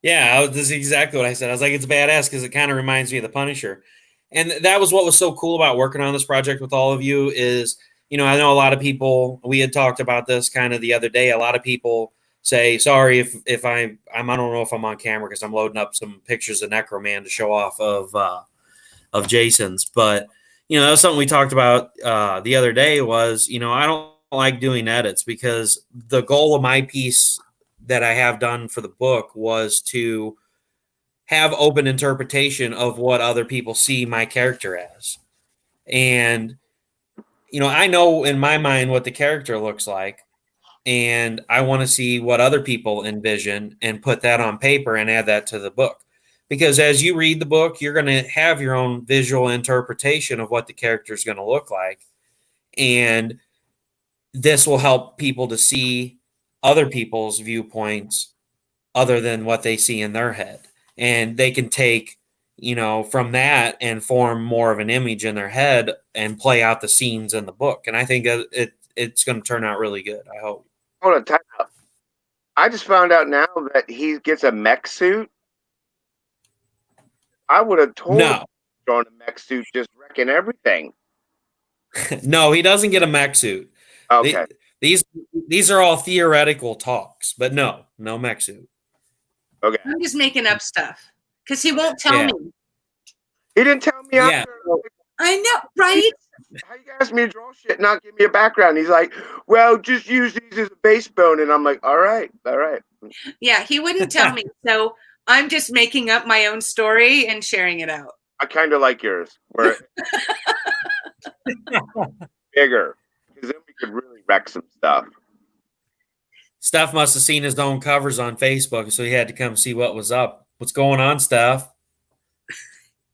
Yeah, this is exactly what I said. I was like, it's badass because it kind of reminds me of the Punisher. And that was what was so cool about working on this project with all of you is, I know a lot of people, we had talked about this kind of the other day. A lot of people say, sorry if I don't know if I'm on camera because I'm loading up some pictures of Necroman to show off of Jason's. But, that was something we talked about the other day was, I don't like doing edits because the goal of my piece that I have done for the book was to have open interpretation of what other people see my character as. And, I know in my mind what the character looks like, and I want to see what other people envision and put that on paper and add that to the book. Because as you read the book, you're going to have your own visual interpretation of what the character is going to look like. And this will help people to see other people's viewpoints other than what they see in their head. And they can take, from that and form more of an image in their head and play out the scenes in the book. And I think it's going to turn out really good. I hope. Hold on, time out. I just found out now that he gets a mech suit. I would have totally drawn a mech suit just wrecking everything. No, he doesn't get a mech suit. Okay. These are all theoretical talks, but no mech suit. Okay. I'm just making up stuff because he won't tell me. He didn't tell me Yeah. after. I know, right? How you ask me to draw shit and not give me a background? He's like, well, just use these as a base bone. And I'm like, all right. Yeah, he wouldn't tell me. So I'm just making up my own story and sharing it out. I kind of like yours. Where bigger. Because then we could really wreck some stuff. Steph must have seen his own covers on Facebook, so he had to come see what was up. What's going on, Steph?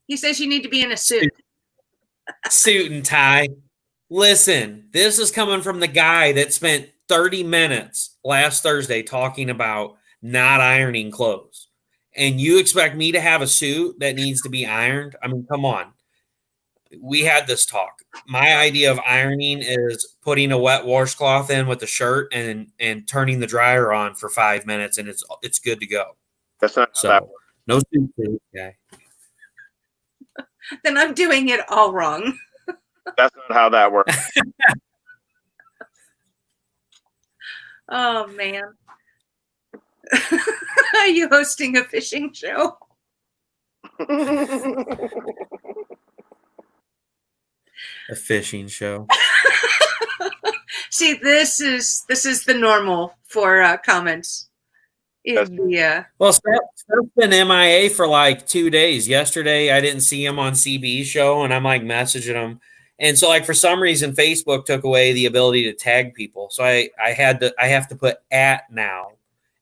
He says you need to be in a suit. Suit and tie. Listen, this is coming from the guy that spent 30 minutes last Thursday talking about not ironing clothes. And you expect me to have a suit that needs to be ironed? I mean, come on. We had this talk. My idea of ironing is putting a wet washcloth in with the shirt and turning the dryer on for 5 minutes, and it's good to go. That's not how that works. No suit for this guy. Then I'm doing it all wrong. That's not how that works. Oh man. Are you hosting a fishing show? A fishing show. See, this is the normal for comments. Well, Steph's been MIA for like 2 days. Yesterday, I didn't see him on CB's show, and I'm like messaging him. And so, like, for some reason, Facebook took away the ability to tag people. So I have to put @ now,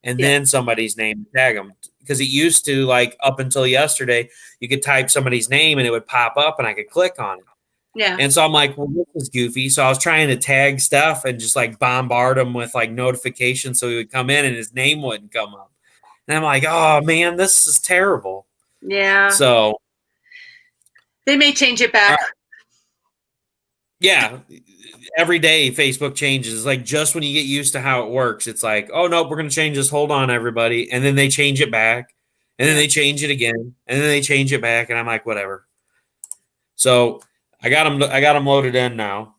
and then somebody's name to tag them, because it used to, like, up until yesterday, you could type somebody's name and it would pop up, and I could click on it. Yeah. And so I'm like, well, this is goofy. So I was trying to tag Steph and just like bombard him with like notifications so he would come in and his name wouldn't come up. And I'm like, oh man, this is terrible. Yeah. So they may change it back. Yeah. Every day Facebook changes. Like, just when you get used to how it works, it's like, oh no, we're gonna change this. Hold on, everybody. And then they change it back. And then they change it again. And then they change it back. And I'm like, whatever. So I got them loaded in now.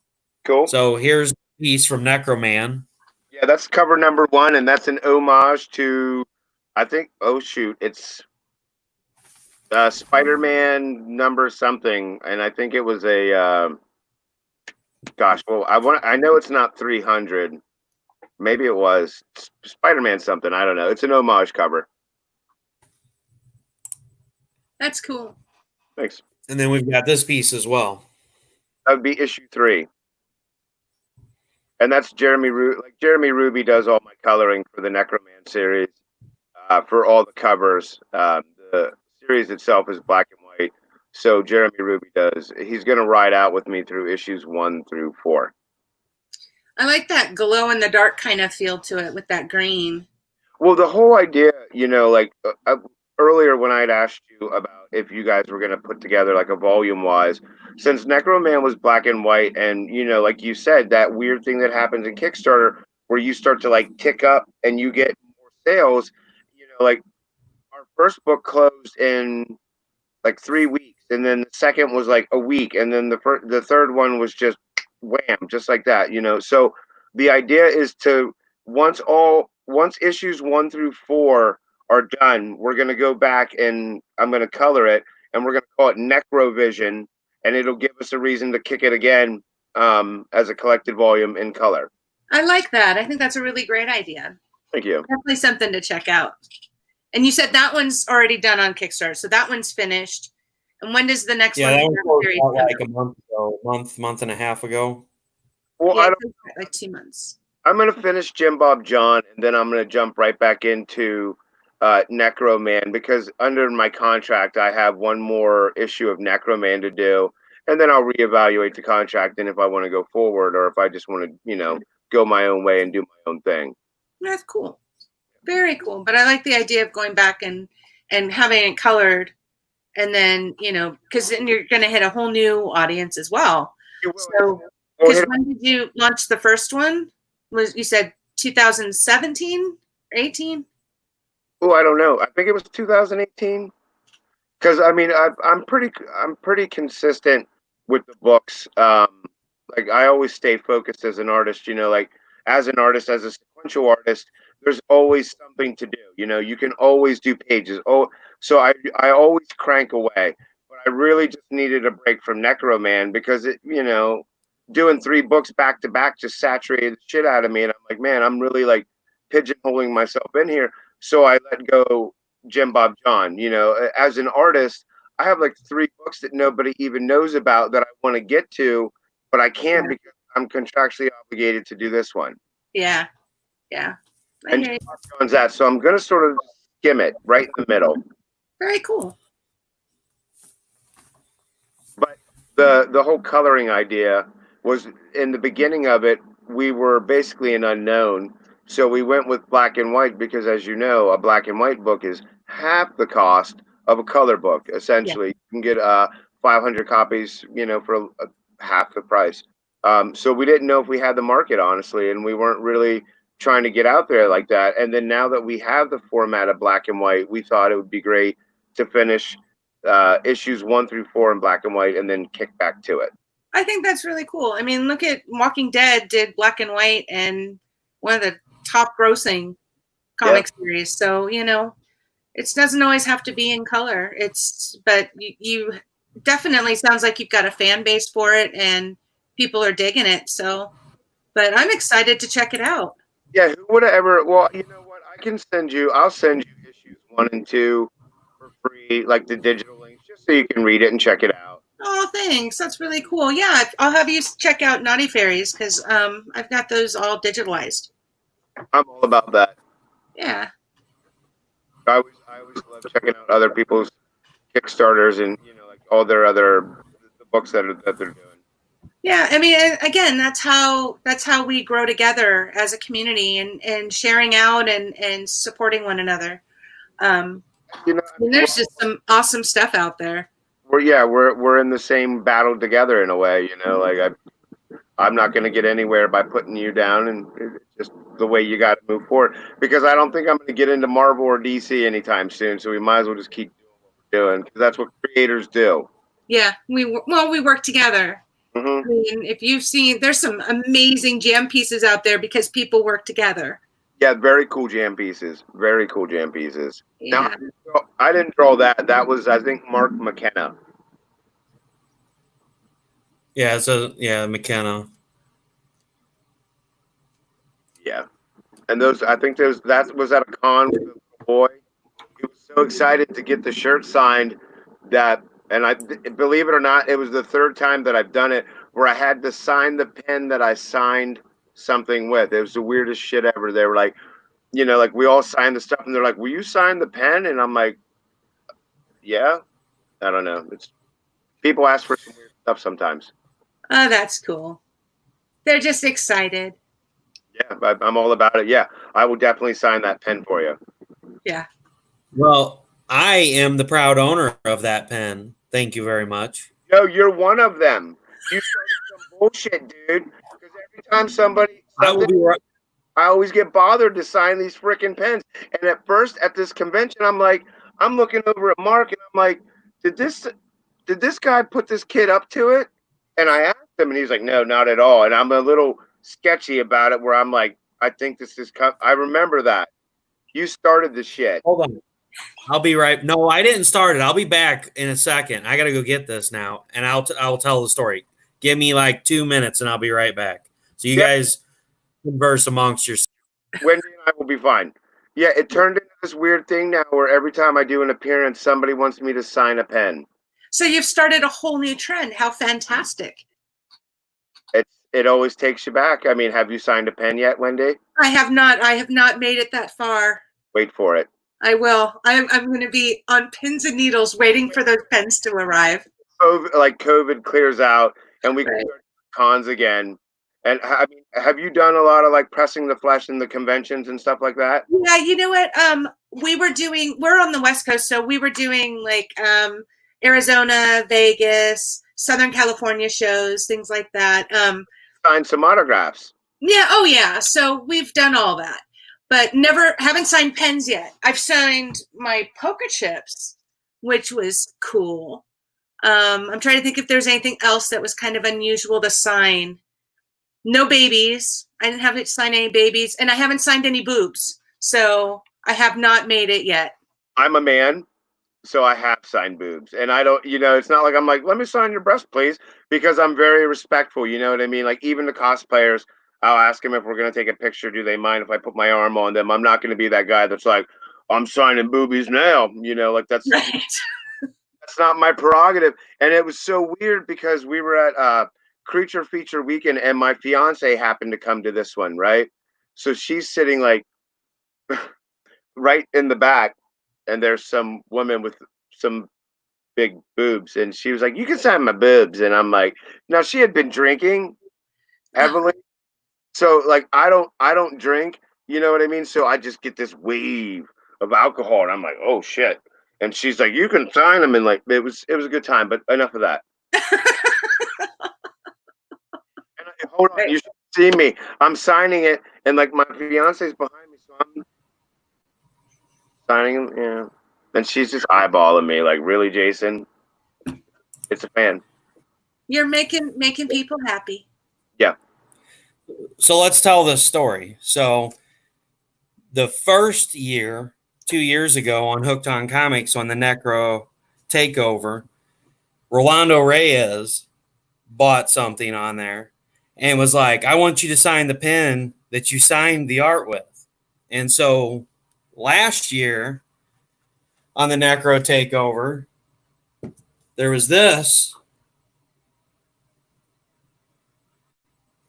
Cool. So here's a piece from Necroman. Yeah, that's cover number 1, and that's an homage to, I think, it's Spider-Man number something, and I think it was a, I know it's not 300. Maybe it was Spider-Man something. I don't know. It's an homage cover. That's cool. Thanks. And then we've got this piece as well. That would be issue 3. And that's Jeremy Ruby. Like, Jeremy Ruby does all my coloring for the Necroman series, for all the covers. The series itself is black and white. So Jeremy Ruby he's going to ride out with me through issues 1 through 4. I like that glow in the dark kind of feel to it with that green. Well, the whole idea, earlier when I'd asked you about if you guys were going to put together like a volume-wise, since Necroman was black and white, and, like you said, that weird thing that happens in Kickstarter where you start to like tick up and you get more sales, like our first book closed in like 3 weeks, and then the second was like a week, and then the third one was just wham, just like that, So the idea is to, once issues 1 through 4 are done, we're going to go back and I'm going to color it, and we're going to call it Necrovision, and it'll give us a reason to kick it again as a collected volume in color. I like that. I think that's a really great idea. Thank you. Definitely something to check out. And you said that one's already done on Kickstarter, so that one's finished. And when does the next one? Yeah, that was like a month ago, month and a half ago. Well, yeah, like 2 months. I'm going to finish Jim Bob John, and then I'm going to jump right back into Necroman, because under my contract I have one more issue of Necroman to do, and then I'll reevaluate the contract and if I want to go forward or if I just want to, go my own way and do my own thing. That's cool. Very cool. But I like the idea of going back and having it colored, and then, because then you're going to hit a whole new audience as well. So, because when did you launch the first one? You said 2017 or 18? Oh, I don't know. I think it was 2018. Because I'm pretty consistent with the books. Like, I always stay focused as an artist. Like, as an artist, as a sequential artist, there's always something to do. You can always do pages. Oh, so I always crank away. But I really just needed a break from Necroman, because it, doing 3 books back to back just saturated the shit out of me, and I'm like, man, I'm really like pigeonholing myself in here. So I let go Jim Bob John. As an artist, I have like 3 books that nobody even knows about that I want to get to, but I can't because I'm contractually obligated to do this one. Yeah. And Jim Bob John's that, so I'm going to sort of skim it right in the middle. Very cool. But the whole coloring idea was, in the beginning of it, we were basically an unknown. So we went with black and white because, as you know, a black and white book is half the cost of a color book. Yeah. Essentially, you can get 500 copies, for half the price. So we didn't know if we had the market, honestly, and we weren't really trying to get out there like that. And then now that we have the format of black and white, we thought it would be great to finish issues 1 through 4 in black and white and then kick back to it. I think that's really cool. I mean, look at Walking Dead did black and white and one of the top grossing comic series. So, it doesn't always have to be in color. But you definitely sounds like you've got a fan base for it and people are digging it. So, but I'm excited to check it out. Yeah, who would have ever? Well, you know what? I'll send you issues 1 and 2 for free, like the digital links, just so you can read it and check it out. Oh, thanks. That's really cool. Yeah, I'll have you check out Naughty Fairies because I've got those all digitalized. I'm all about that. Yeah. I always love checking out other people's Kickstarters and like all their other the books that they're doing. Yeah, I mean, again, that's how we grow together as a community and sharing out and supporting one another. There's just some awesome stuff out there. We're in the same battle together in a way, like I'm not going to get anywhere by putting you down, and it's just the way you got to move forward, because I don't think I'm going to get into Marvel or DC anytime soon, so we might as well just keep doing what we're doing, because that's what creators do. Yeah, we work together. Mm-hmm. I mean, if you've seen, there's some amazing jam pieces out there because people work together. Yeah, very cool jam pieces. Very cool jam pieces. Yeah. Now, I didn't draw that. That was, I think, Mark McKenna. Yeah, McKenna. Yeah. And that was at a con with a little boy. He was so excited to get the shirt signed and I believe it or not, it was the 3rd time that I've done it where I had to sign the pen that I signed something with. It was the weirdest shit ever. They were like, like we all signed the stuff, and they're like, "Will you sign the pen?" And I'm like, "Yeah." I don't know. People ask for some weird stuff sometimes. Oh, that's cool. They're just excited. Yeah, I'm all about it. Yeah, I will definitely sign that pen for you. Yeah. Well, I am the proud owner of that pen. Thank you very much. Yo, you're one of them. You started some bullshit, dude. Because every time I always get bothered to sign these freaking pens. And at first, at this convention, I'm looking over at Mark, and I'm like, did this guy put this kid up to it? And I asked him, and he's like, no, not at all. And I'm a little sketchy about it, where I'm like, I think this is. I remember that you started the shit. Hold on. I'll be right. No, I didn't start it. I'll be back in a second. I got to go get this now, and I'll tell the story. Give me like 2 minutes, and I'll be right back. So you guys converse amongst yourselves. Wendy and I will be fine. Yeah, it turned into this weird thing now where every time I do an appearance, somebody wants me to sign a pen. So you've started a whole new trend. How fantastic. It always takes you back. I mean, have you signed a pen yet, Wendy? I have not. I have not made it that far. Wait for it. I will. I'm going to be on pins and needles waiting for those pens to arrive. COVID clears out and we can start cons again. And I mean, have you done a lot of like pressing the flesh in the conventions and stuff like that? Yeah, you know what? We're on the West Coast, so we were doing like Arizona, Vegas, Southern California shows, things like that. Signed some autographs. Yeah, oh yeah. So we've done all that. But haven't signed pens yet. I've signed my poker chips, which was cool. I'm trying to think if there's anything else that was kind of unusual to sign. No babies. I didn't have to sign any babies, and I haven't signed any boobs. So I have not made it yet. I'm a man, so I have signed boobs. And I don't, it's not like I'm like, let me sign your breast, please, because I'm very respectful. You know what I mean? Like even the cosplayers, I'll ask them if we're going to take a picture. Do they mind if I put my arm on them? I'm not going to be that guy that's like, I'm signing boobies now. Like that's that's not my prerogative. And it was so weird because we were at Creature Feature Weekend, and my fiance happened to come to this one, right? So she's sitting like right in the back, and there's some woman with some big boobs, and she was like, "You can sign my boobs," and I'm like, now she had been drinking heavily. So like I don't drink, you know what I mean? So I just get this wave of alcohol and I'm like, oh shit. And she's like, you can sign them, and like it was a good time, but enough of that. And hold on, you should see me. I'm signing it, and like my fiance's behind me, so I'm signing them, yeah. And she's just eyeballing me, like, really, Jason? It's a fan. You're making people happy. Yeah. So let's tell this story. So the first year, 2 years ago on Hooked on Comics on the Necro takeover, Rolando Reyes bought something on there and was like, I want you to sign the pen that you signed the art with. And so last year on the Necro takeover, there was this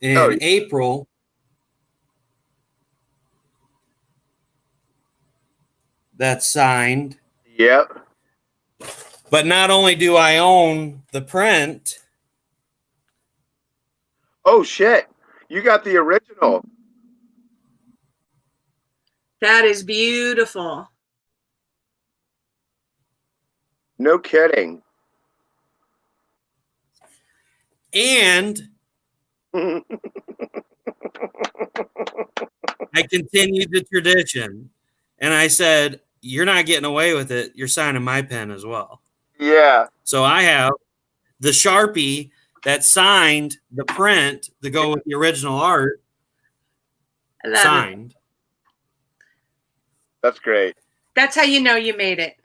in April. That's signed. Yep. But not only do I own the print. Oh shit. You got the original. That is beautiful. No kidding. And I continued the tradition. And I said, you're not getting away with it. You're signing my pen as well. Yeah. So I have the Sharpie that signed the print to go with the original art signed. That's great. That's how you know you made it.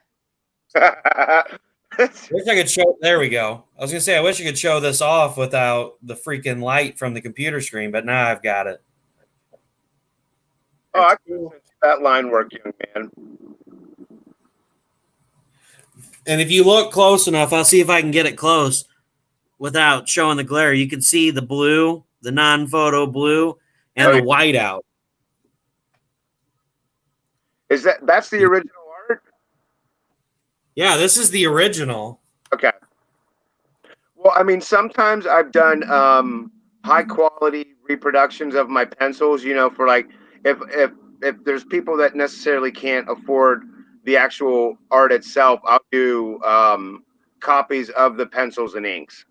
Wish I could show. There we go. I was gonna say I wish I could show this off without the freaking light from the computer screen, but now I've got it. Oh, I can see that line work, young man. And if you look close enough, I'll see if I can get it close without showing the glare. You can see the blue, the non-photo blue, and the whiteout. That's the original art? Yeah, this is the original. Okay. Well, I mean, sometimes I've done high quality reproductions of my pencils, you know, for like if there's people that necessarily can't afford the actual art itself, I'll do copies of the pencils and inks.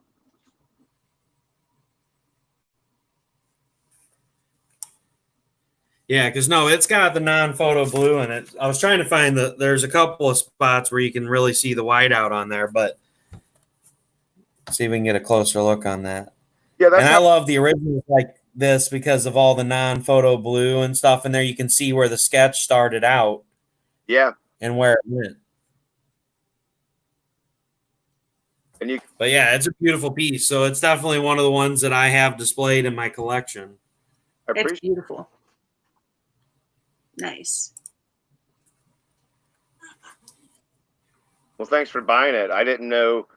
Yeah, because no, it's got the non-photo blue in it. I was trying to find there's a couple of spots where you can really see the whiteout on there, but see if we can get a closer look on that. Yeah, that's I love the originals like this because of all the non-photo blue and stuff in there. You can see where the sketch started out. Yeah. And where it went. But yeah, it's a beautiful piece. So it's definitely one of the ones that I have displayed in my collection. It's beautiful. Nice. Well, thanks for buying it. I didn't know,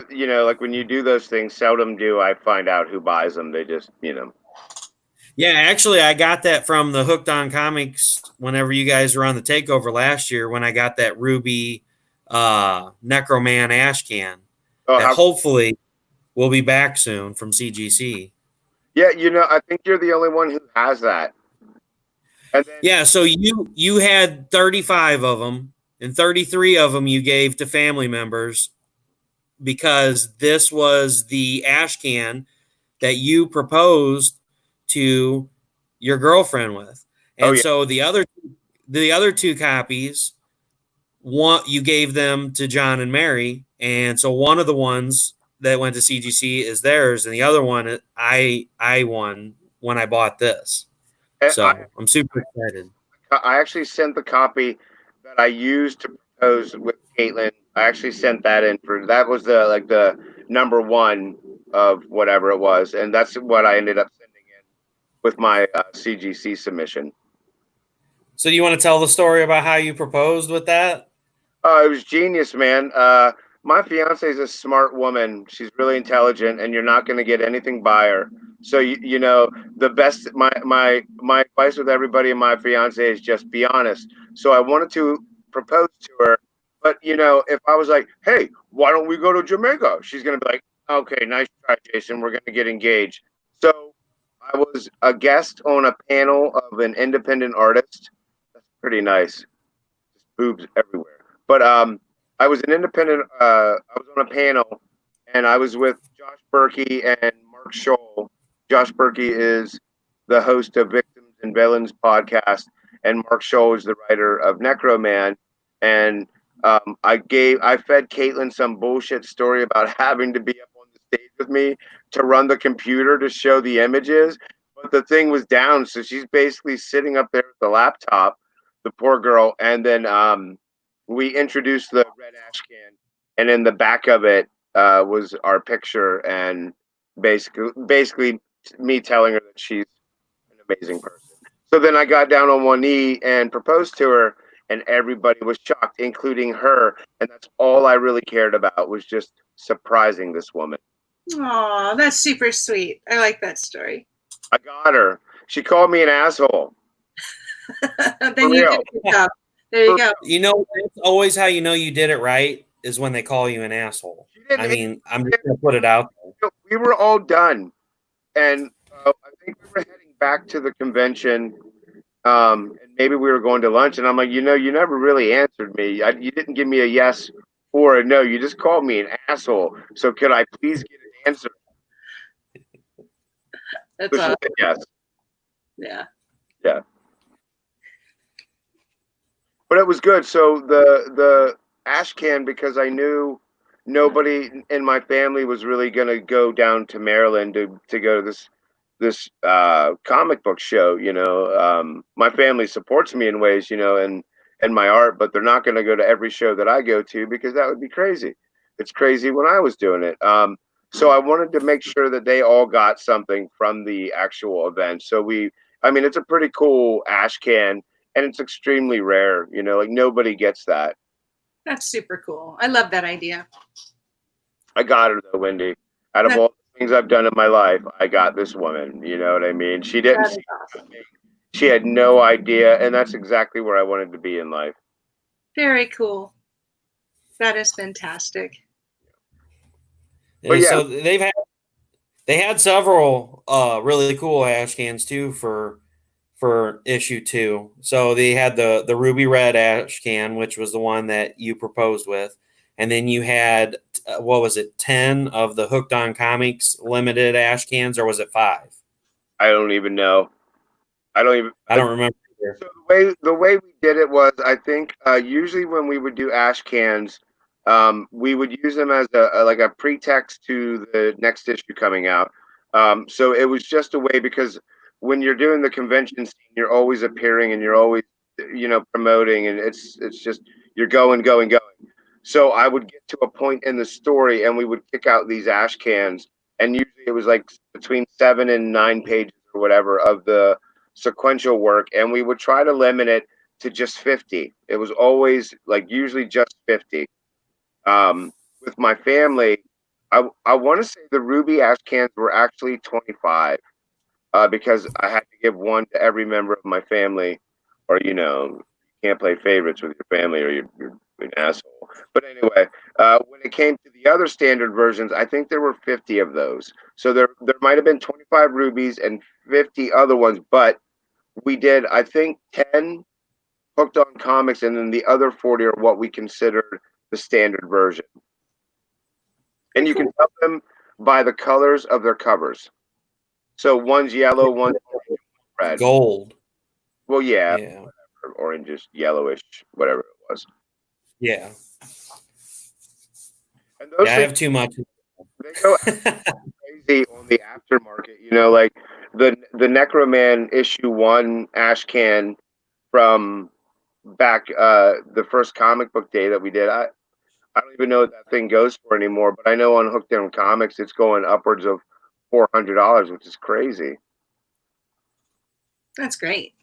you know, like when you do those things, seldom do I find out who buys them. They just, you know. Yeah, actually, I got that from the Hooked on Comics whenever you guys were on the takeover last year when I got that Ruby Necroman ash can. That hopefully will be back soon from CGC. Yeah, you know, I think you're the only one who has that. And then, yeah, so you had 35 of them, and 33 of them you gave to family members because this was the ash can that you proposed to your girlfriend with. And so the other two copies, one you gave them to John and Mary, and so one of the ones that went to CGC is theirs, and the other one I won when I bought this. So I'm super excited. I actually sent the copy that I used to propose with Caitlin. I actually sent that in that was the number one of whatever it was, and that's what I ended up sending in with my CGC submission. So do you want to tell the story about how you proposed with that? It was genius, man. My fiance is a smart woman. She's really intelligent, and you're not going to get anything by her. So you know the best. My advice with everybody and my fiance is just be honest. So I wanted to propose to her, but you know if I was like, hey, why don't we go to Jamaica? She's going to be like, okay, nice try, Jason. We're going to get engaged. So I was a guest on a panel of an independent artist. That's pretty nice. Just boobs everywhere. But I was an independent. I was on a panel, and I was with Josh Berkey and Mark Scholl. Josh Berkey is the host of Victims and Villains podcast, and Mark Scholl is the writer of Necroman. And I fed Caitlin some bullshit story about having to be up on the stage with me to run the computer to show the images, but the thing was down, so she's basically sitting up there with the laptop, the poor girl, and then we introduced the red ash can, and in the back of it was our picture, and basically me telling her that she's an amazing person. So then I got down on one knee and proposed to her, and everybody was shocked, including her. And that's all I really cared about, was just surprising this woman. Aw, that's super sweet. I like that story. I got her. She called me an asshole. Then you did a good job. There you go. You know, it's always how you know you did it right is when they call you an asshole. I mean, I'm just going to put it out there. We were all done. And I think we were heading back to the convention. And maybe we were going to lunch. And I'm like, you never really answered me. You didn't give me a yes or a no. You just called me an asshole. So could I please get an answer? That's awesome. Yes. Yeah. Yeah. But it was good. So the ash can, because I knew nobody in my family was really going to go down to Maryland to go to this comic book show. My family supports me in ways, and my art, but they're not going to go to every show that I go to, because that would be crazy. It's crazy when I was doing it. So I wanted to make sure that they all got something from the actual event. So it's a pretty cool ash can, and it's extremely rare, like nobody gets that. That's super cool. I love that idea. I got her though, Wendy. Out of all the things I've done in my life, I got this woman. You know what I mean? She didn't see anything. She had no idea, and that's exactly where I wanted to be in life. Very cool. That is fantastic. But yeah. So they had several really cool ash cans too for issue 2. So they had the ruby red ash can, which was the one that you proposed with, and then you had 10 of the Hooked on Comics limited ash cans, or was it 5? I don't even know. I don't remember. So the way we did it was, I think usually when we would do ash cans, we would use them as a pretext to the next issue coming out. So it was just a way, because when you're doing the convention scene, you're always appearing and you're always, promoting, and it's just, you're going. So I would get to a point in the story and we would kick out these ash cans, and usually it was like between 7 and 9 pages or whatever of the sequential work, and we would try to limit it to just 50. It was always usually just 50. With my family, I want to say the ruby ash cans were actually 25. Because I had to give one to every member of my family, or you can't play favorites with your family, or you're an asshole. But anyway, when it came to the other standard versions, I think there were 50 of those. So there might have been 25 rubies and 50 other ones, but we did, I think, 10 Hooked on Comics, and then the other 40 are what we considered the standard version. And you can tell them by the colors of their covers. So one's yellow, one's orange, red. Gold. Well, yeah. Whatever, orangish, yellowish, whatever it was. Yeah. And those I have too much. They go crazy on the aftermarket. Like the Necroman issue 1 ash can from back the first comic book day that we did. I don't even know what that thing goes for anymore, but I know on Hooked on Comics it's going upwards of $400, which is crazy. That's great.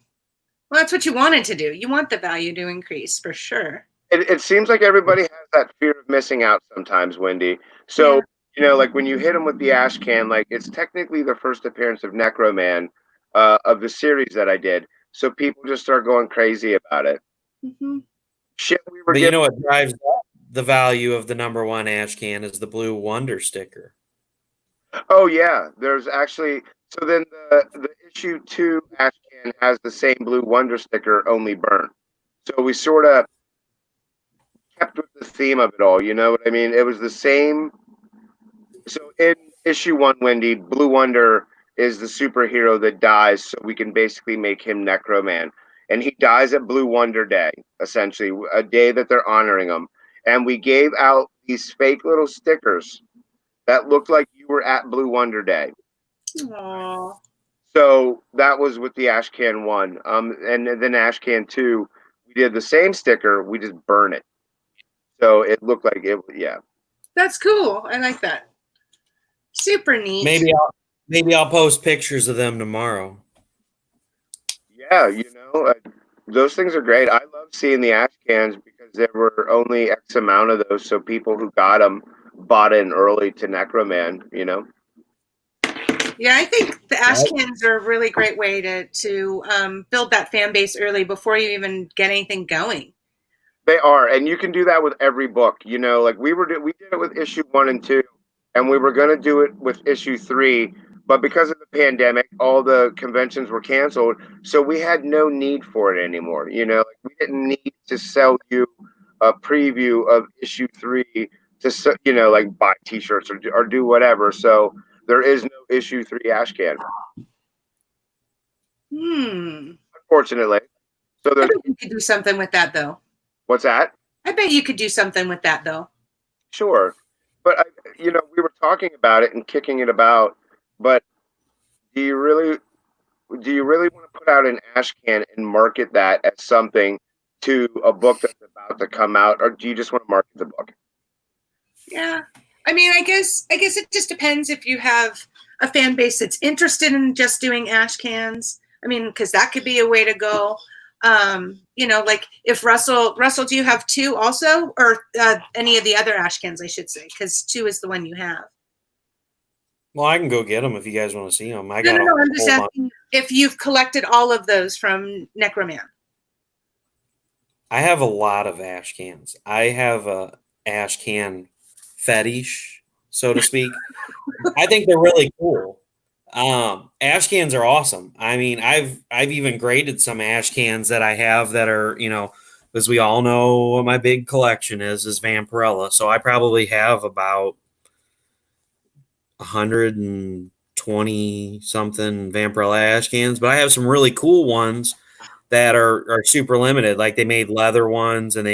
Well, that's what you wanted to do. You want the value to increase for sure. It seems like everybody has that fear of missing out sometimes, Wendy. So, when you hit them with the ash can, it's technically the first appearance of Necroman of the series that I did. So people just start going crazy about it. Mm-hmm. Shit, but you know what drives the value of the number 1 ash can is the Blue Wonder sticker. Oh yeah, there's actually, So then the issue 2 ash can has the same Blue Wonder sticker, only burnt. So we sort of kept with the theme of it all. You know what I mean? It was the same. So in issue 1, Wendy, Blue Wonder is the superhero that dies, so we can basically make him Necroman. And he dies at Blue Wonder Day, essentially, a day that they're honoring him. And we gave out these fake little stickers that looked like you were at Blue Wonder Day. Aww. So that was with the Ash Can 1. And then Ash Can 2, we did the same sticker, we just burn it. So it looked like it, yeah. That's cool. I like that. Super neat. Maybe I'll post pictures of them tomorrow. Yeah, those things are great. I love seeing the ash cans because there were only X amount of those, so people who got them bought in early to Necroman. Yeah, I think the ash cans are a really great way to build that fan base early before you even get anything going. They are, and you can do that with every book. Like we did it with issue 1 and 2, and we were going to do it with issue 3, but because of the pandemic, all the conventions were canceled, so we had no need for it anymore. Like we didn't need to sell you a preview of issue 3 to like buy T-shirts or do whatever. So there is no issue 3 ash can. Unfortunately, so I bet you could do something with that, though. What's that? I bet you could do something with that, though. Sure, but we were talking about it and kicking it about. But do you really want to put out an ash can and market that as something to a book that's about to come out, or do you just want to market the book? Yeah, I mean, I guess it just depends if you have a fan base that's interested in just doing ash cans. I mean, because that could be a way to go. Like if Russell, do you have 2 also, or any of the other ash cans, I should say, because 2 is the one you have. Well, I can go get them if you guys want to see them. No, I'm just asking if you've collected all of those from Necroman. I have a lot of ash cans. I have a ash can fetish, so to speak. I think they're really cool. Ash cans are awesome. I mean, I've even graded some ash cans that I have that are, as we all know, what my big collection is Vampirella. So I probably have about 120 something Vampirella ash cans, but I have some really cool ones that are super limited. Like they made leather ones, and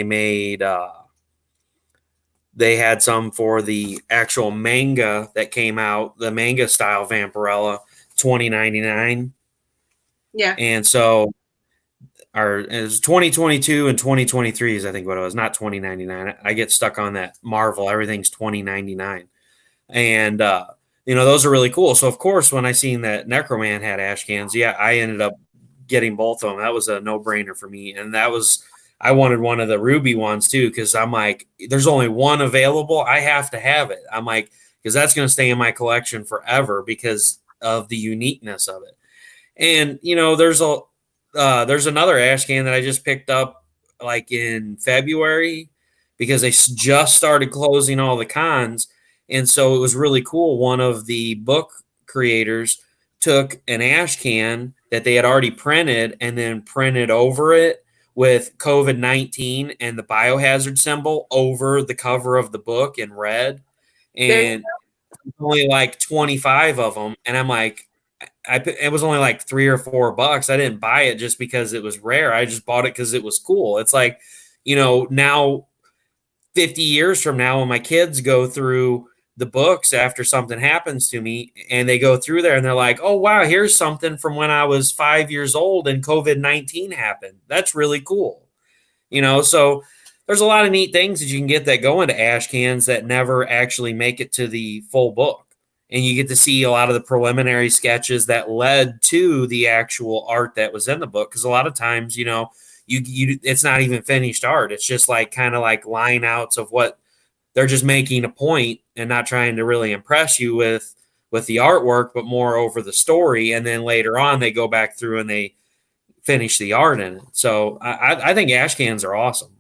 they had some for the actual manga that came out, the manga style Vampirella, $20.99. Yeah. And so it was 2022 and 2023 is I think what it was, not $20.99. I get stuck on that Marvel. Everything's $20.99. And those are really cool. So of course, when I seen that Necroman had ash cans, yeah, I ended up getting both of them. That was a no-brainer for me. And I wanted one of the ruby ones too, because I'm like, there's only one available. I have to have it. I'm like, because that's going to stay in my collection forever because of the uniqueness of it. And there's another ash can that I just picked up like in February because they just started closing all the cons, and so it was really cool. One of the book creators took an ash can that they had already printed and then printed over it with COVID-19 and the biohazard symbol over the cover of the book in red. And only like 25 of them. And I'm like, it was only like $3 or $4. I didn't buy it just because it was rare. I just bought it because it was cool. It's like, now 50 years from now, when my kids go through the books after something happens to me and they go through there and they're like, oh, wow, here's something from when I was 5 years old and COVID-19 happened. That's really cool. So there's a lot of neat things that you can get that go into ash cans that never actually make it to the full book. And you get to see a lot of the preliminary sketches that led to the actual art that was in the book. Because a lot of times, it's not even finished art. It's just like kind of like line outs of what they're just making a point and not trying to really impress you with the artwork, but more over the story. And then later on, they go back through and they finish the art in it. So I think ash cans are awesome.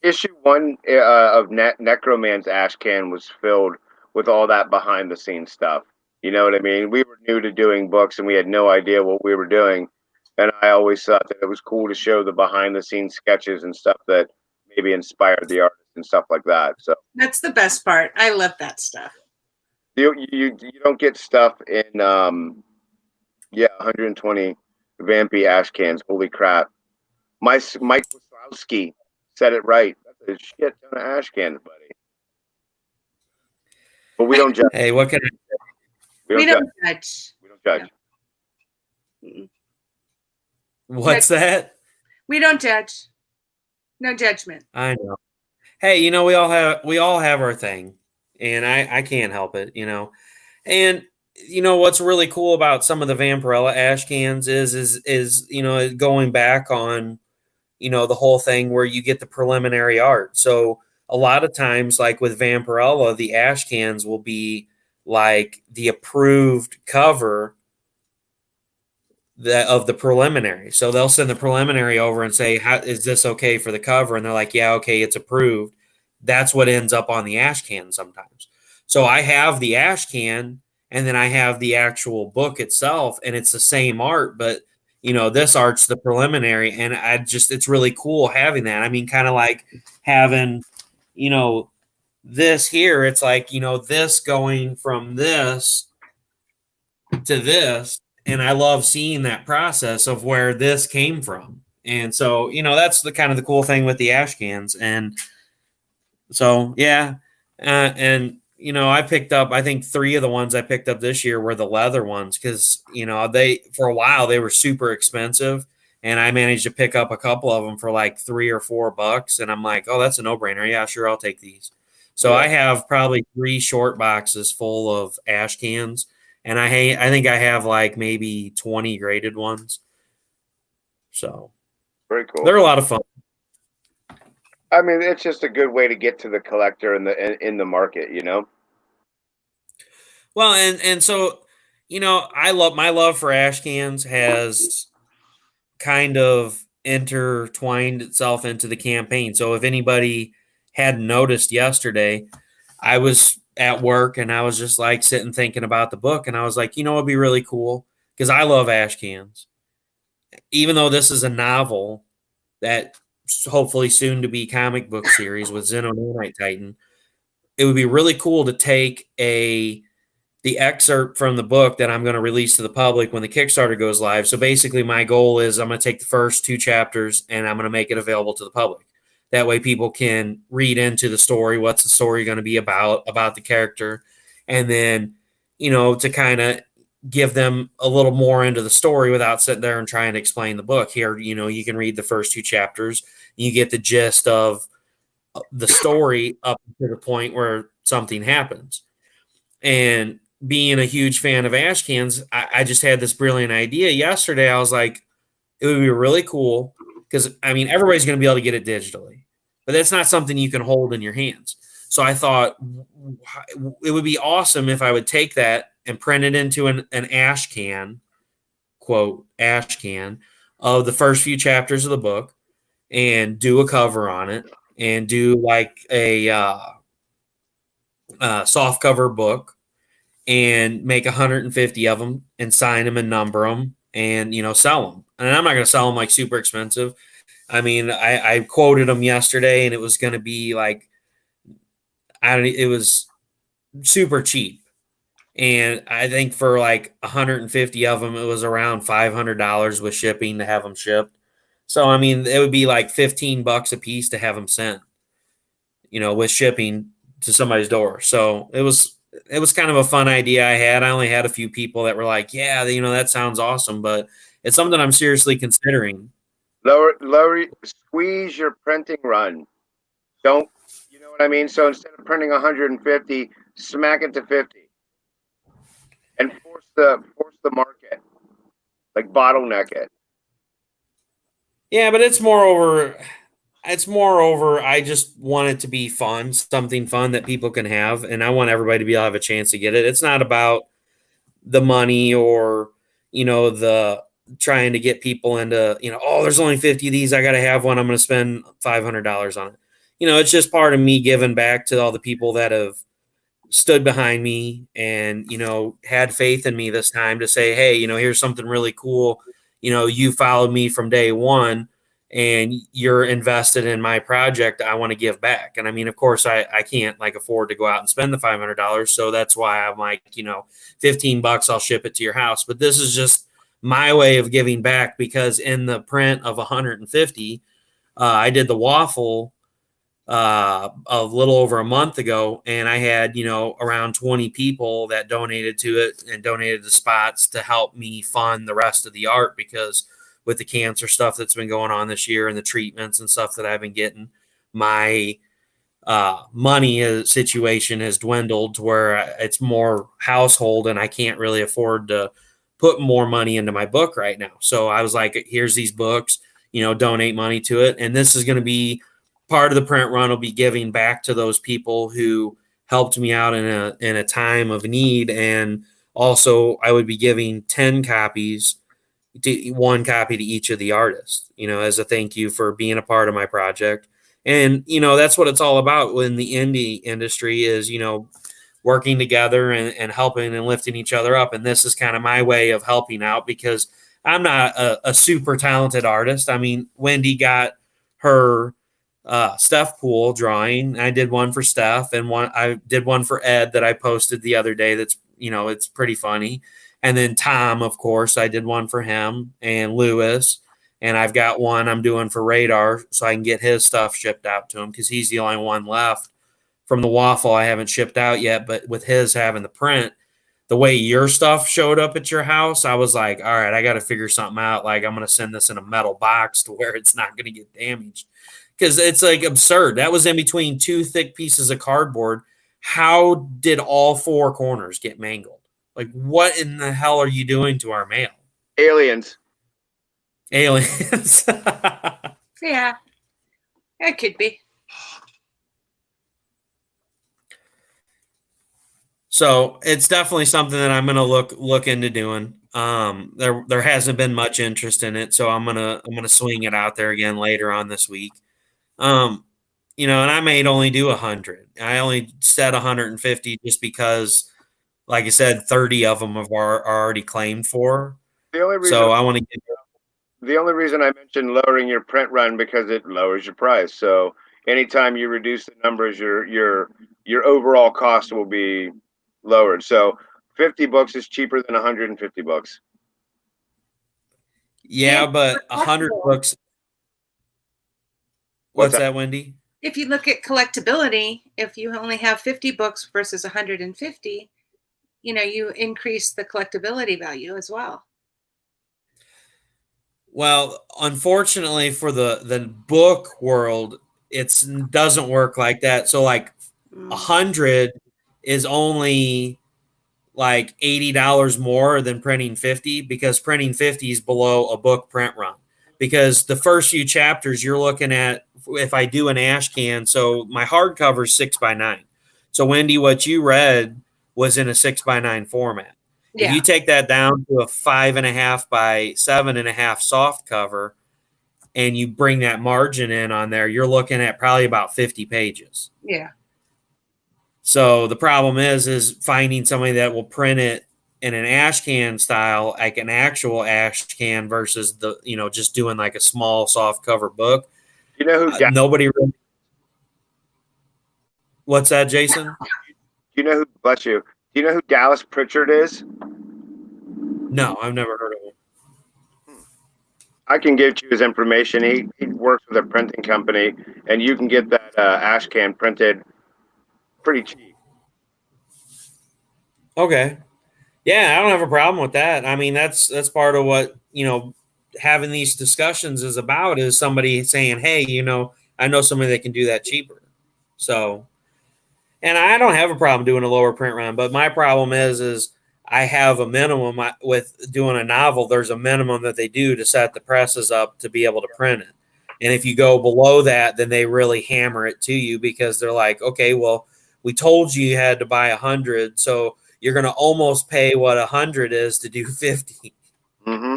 Issue 1 of Necroman's ash can was filled with all that behind the scenes stuff. You know what I mean? We were new to doing books and we had no idea what we were doing. And I always thought that it was cool to show the behind the scenes sketches and stuff that maybe inspired the artist and stuff like that. So That's the best part. I love that stuff. you don't get stuff in 120 Vampy ash cans. Holy crap. Mike Wazowski said it right. That's a shit ton of ash cans, buddy. But we don't judge. Hey, what can We don't judge. We don't judge. what's that? We don't judge. No judgment. I know. Hey, we all have our thing, and I can't help it, And what's really cool about some of the Vampirella ash cans is going back on the whole thing where you get the preliminary art. So a lot of times, like with Vampirella, the ash cans will be like the approved cover of the preliminary. So they'll send the preliminary over and say, is this okay for the cover? And they're like, yeah, okay, it's approved. That's what ends up on the ash can sometimes. So I have the ash can and then I have the actual book itself, and it's the same art, but this art's the preliminary, and it's really cool having that. I mean, kind of like having, this here, it's like, this going from this to this. And I love seeing that process of where this came from. And so, that's the kind of the cool thing with the ash cans. And so, yeah. I picked up, I think 3 of the ones I picked up this year were the leather ones because, for a while they were super expensive. And I managed to pick up a couple of them for like $3 or $4. And I'm like, oh, that's a no brainer. Yeah, sure. I'll take these. So I have probably 3 short boxes full of ash cans. And I think I have like maybe 20 graded ones. So very cool. They're a lot of fun. I mean, it's just a good way to get to the collector in the market, Well, and so, I love my love for ash cans has kind of intertwined itself into the campaign. So if anybody hadn't noticed yesterday, I was at work and I was just like sitting thinking about the book, and I was like, it'd be really cool because I love ash cans. Even though this is a novel that hopefully soon to be comic book series with Xeno Nanite Titan, it would be really cool to take the excerpt from the book that I'm going to release to the public when the Kickstarter goes live. So basically my goal is I'm going to take the first 2 chapters and I'm going to make it available to the public. That way people can read into the story. What's the story going to be about the character? And then, to kind of give them a little more into the story without sitting there and trying to explain the book. Here, you can read the first 2 chapters. You get the gist of the story up to the point where something happens. And being a huge fan of ash cans, I just had this brilliant idea yesterday. I was like, it would be really cool because, I mean, everybody's going to be able to get it digitally, but that's not something you can hold in your hands. So I thought it would be awesome if I would take that and print it into an ash can, quote, ash can, of the first few chapters of the book and do a cover on it and do like a soft cover book and make 150 of them and sign them and number them and, sell them. And I'm not going to sell them like super expensive. I mean, I quoted them yesterday and it was going to be like, it was super cheap. And I think for like 150 of them, it was around $500 with shipping to have them shipped. So, I mean, it would be like $15 a piece to have them sent, with shipping to somebody's door. So it was kind of a fun idea I had. I only had a few people that were like, yeah, that sounds awesome, but it's something I'm seriously considering. Lower, squeeze your printing run. Don't, you know what I mean? So instead of printing 150, smack it to 50 and force the market, like bottleneck it. Yeah, but it's more over, I just want it to be fun, something fun that people can have. And I want everybody to be able to have a chance to get it. It's not about the money or, the trying to get people into, oh, there's only 50 of these. I got to have one. I'm going to spend $500 on it. It's just part of me giving back to all the people that have stood behind me and, had faith in me this time to say, hey, here's something really cool. You followed me from day one and you're invested in my project. I want to give back. And I mean, of course I can't like afford to go out and spend the $500. So that's why I'm like, $15, I'll ship it to your house. But this is just my way of giving back, because in the print of 150, I did the waffle a little over a month ago, and I had around 20 people that donated to it and donated the spots to help me fund the rest of the art, because with the cancer stuff that's been going on this year and the treatments and stuff that I've been getting, my money situation has dwindled to where it's more household and I can't really afford to put more money into my book right now. So I was like, here's these books, donate money to it. And this is going to be part of the print run, will be giving back to those people who helped me out in a time of need. And also I would be giving 10 copies, one copy to each of the artists, as a thank you for being a part of my project. And, that's what it's all about when the indie industry is, working together and helping and lifting each other up. And this is kind of my way of helping out, because I'm not a super talented artist. I mean, Wendy got her Steph Pool drawing. I did one for Steph, and I did one for Ed that I posted the other day. That's, it's pretty funny. And then Tom, of course, I did one for him, and Lewis. And I've got one I'm doing for Radar so I can get his stuff shipped out to him, because he's the only one left from the waffle I haven't shipped out yet. But with his having the print, the way your stuff showed up at your house, I was like, all right, I got to figure something out. Like, I'm going to send this in a metal box to where it's not going to get damaged, because it's like absurd. That was in between two thick pieces of cardboard. How did all four corners get mangled? Like, what in the hell are you doing to our mail? Aliens. Yeah, it could be. So it's definitely something that I'm going to look into doing. There hasn't been much interest in it, so I'm gonna swing it out there again later on this week. And I may only do 100. I only said 150 just because, like I said, 30 of them are already claimed for. The only reason, so I want to get. The only reason I mentioned lowering your print run, because it lowers your price. So anytime you reduce the numbers, your overall cost will be lowered. So 50 bucks is cheaper than 150 bucks. Yeah, but 100 bucks. What's that, Wendy? If you look at collectability, if you only have 50 books versus 150, you increase the collectability value as well. Well, unfortunately for the book world, it doesn't work like that. So like 100 is only like $80 more than printing 50, because printing 50 is below a book print run. Because the first few chapters you're looking at, if I do an ash can, so my hardcover is 6x9. So Wendy, what you read was in a 6x9 format. Yeah. If you take that down to a 5.5 by 7.5 soft cover, and you bring that margin in on there, you're looking at probably about 50 pages. Yeah. So the problem is finding somebody that will print it in an ash can style, like an actual ash can, versus the, just doing like a small soft cover book. You know who? Nobody really. What's that, Jason? You know who? Bless you. Do you know who Dallas Pritchard is? No, I've never heard of him. I can give you his information. He works with a printing company, and you can get that ash can printed pretty cheap. Okay. Yeah, I don't have a problem with that. I mean, that's part of what, having these discussions is about, is somebody saying, hey, I know somebody that can do that cheaper. So, and I don't have a problem doing a lower print run, but my problem is I have a minimum with doing a novel. There's a minimum that they do to set the presses up to be able to print it. And if you go below that, then they really hammer it to you, because they're like, okay, well, we told you had to buy 100. So you're going to almost pay what 100 is to do 50. Mm-hmm.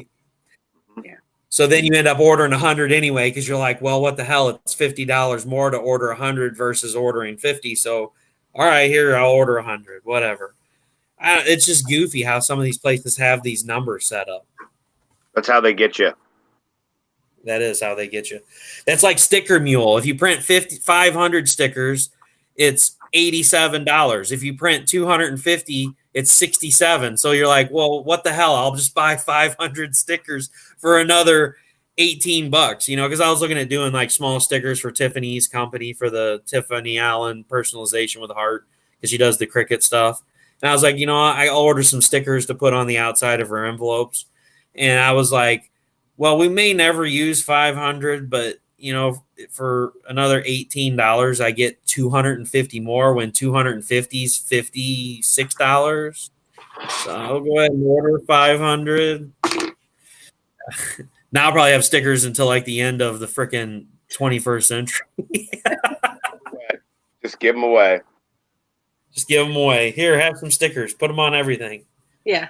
Yeah. So then you end up ordering 100 anyway, because you're like, well, what the hell? It's $50 more to order 100 versus ordering 50. So All right, here, I'll order 100, whatever. It's just goofy how some of these places have these numbers set up. That's how they get you. That is how they get you. That's like Sticker Mule. If you print 500 stickers, it's $87. If you print 250, it's 67. So you're like, well, what the hell? I'll just buy 500 stickers for another $18, you know, because I was looking at doing like small stickers for Tiffany's company for the Tiffany Allen personalization with heart because she does the Cricut stuff. And I was like, you know, I'll order some stickers to put on the outside of her envelopes. And I was like, well, we may never use 500, but you know, for another $18, I get 250 more when 250 is $56. So I'll go ahead and order 500. Now I'll probably have stickers until like the end of the freaking 21st century. Just give them away. Just give them away. Here, have some stickers. Put them on everything. Yeah.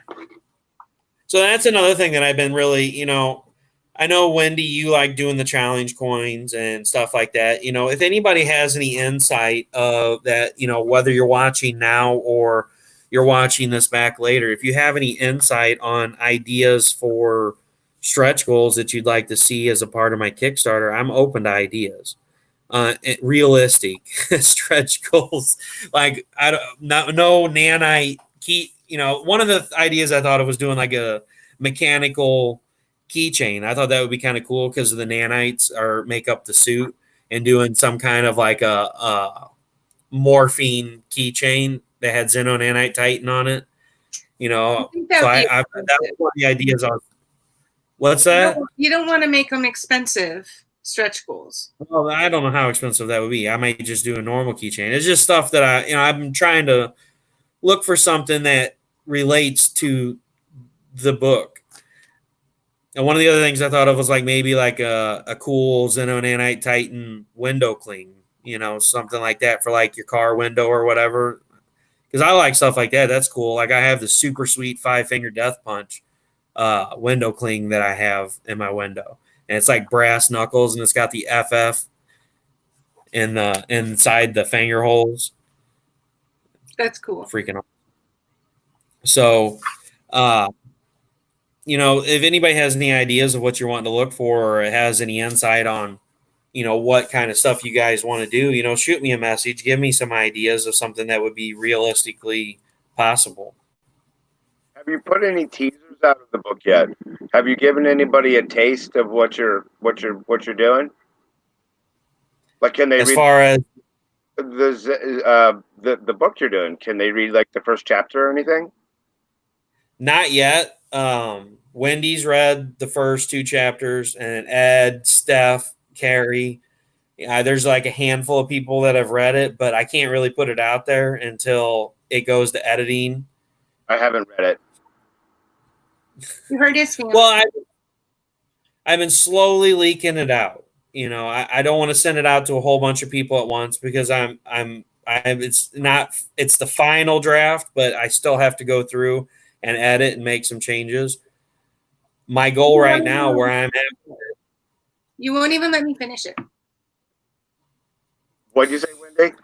So that's another thing that I've been really, you know, I know, Wendy, you like doing the challenge coins and stuff like that. You know, if anybody has any insight of that, you know, whether you're watching now or you're watching this back later, if you have any insight on ideas for stretch goals that you'd like to see as a part of my Kickstarter, I'm open to ideas. Realistic stretch goals, like I don't no nanite key. You know, one of the ideas I thought of was doing like a mechanical keychain. I thought that would be kind of cool because the nanites are make up the suit, and doing some kind of like a morphine keychain that had Xeno nanite Titan on it. You know, so that was one of the ideas on. What's that? You don't want to make them expensive stretch goals. Well, I don't know how expensive that would be. I might just do a normal keychain. It's just stuff that I've been trying to look for something that relates to the book. And one of the other things I thought of was like maybe like a cool Xeno nanite Titan window cling, you know, something like that for like your car window or whatever. Because I like stuff like that. That's cool. Like I have the super sweet 5-finger death punch window cling that I have in my window, and it's like brass knuckles, and it's got the FF in the inside the finger holes. That's cool. Freaking awesome. So, you know, if anybody has any ideas of what you're wanting to look for, or has any insight on, you know, what kind of stuff you guys want to do, you know, shoot me a message. Give me some ideas of something that would be realistically possible. Have you put any teasers out of the book yet? Have you given anybody a taste of what you're doing? Like, can they as read far as the book you're doing? Can they read like the first chapter or anything? Not yet. Wendy's read the first 2 chapters, and Ed, Steph, Carrie. There's like a handful of people that have read it, but I can't really put it out there until it goes to editing. I haven't read it. You heard his feelings. Well, I've been slowly leaking it out. You know, I don't want to send it out to a whole bunch of people at once because it's the final draft, but I still have to go through and edit and make some changes. My goal right now, where I'm at, you won't even let me finish it. What'd you say, Wendy?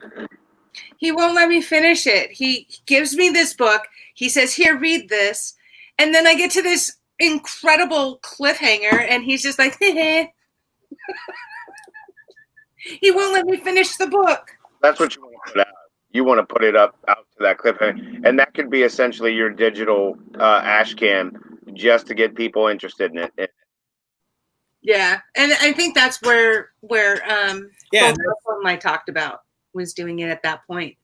He won't let me finish it. He gives me this book. He says, "Here, read this," and then I get to this incredible cliffhanger, and he's just like, "He won't let me finish the book." That's what you want to put out. You want to put it out to that cliffhanger, and that could be essentially your digital ash can, just to get people interested in it. Yeah, and I think that's where both of them I talked about was doing it at that point.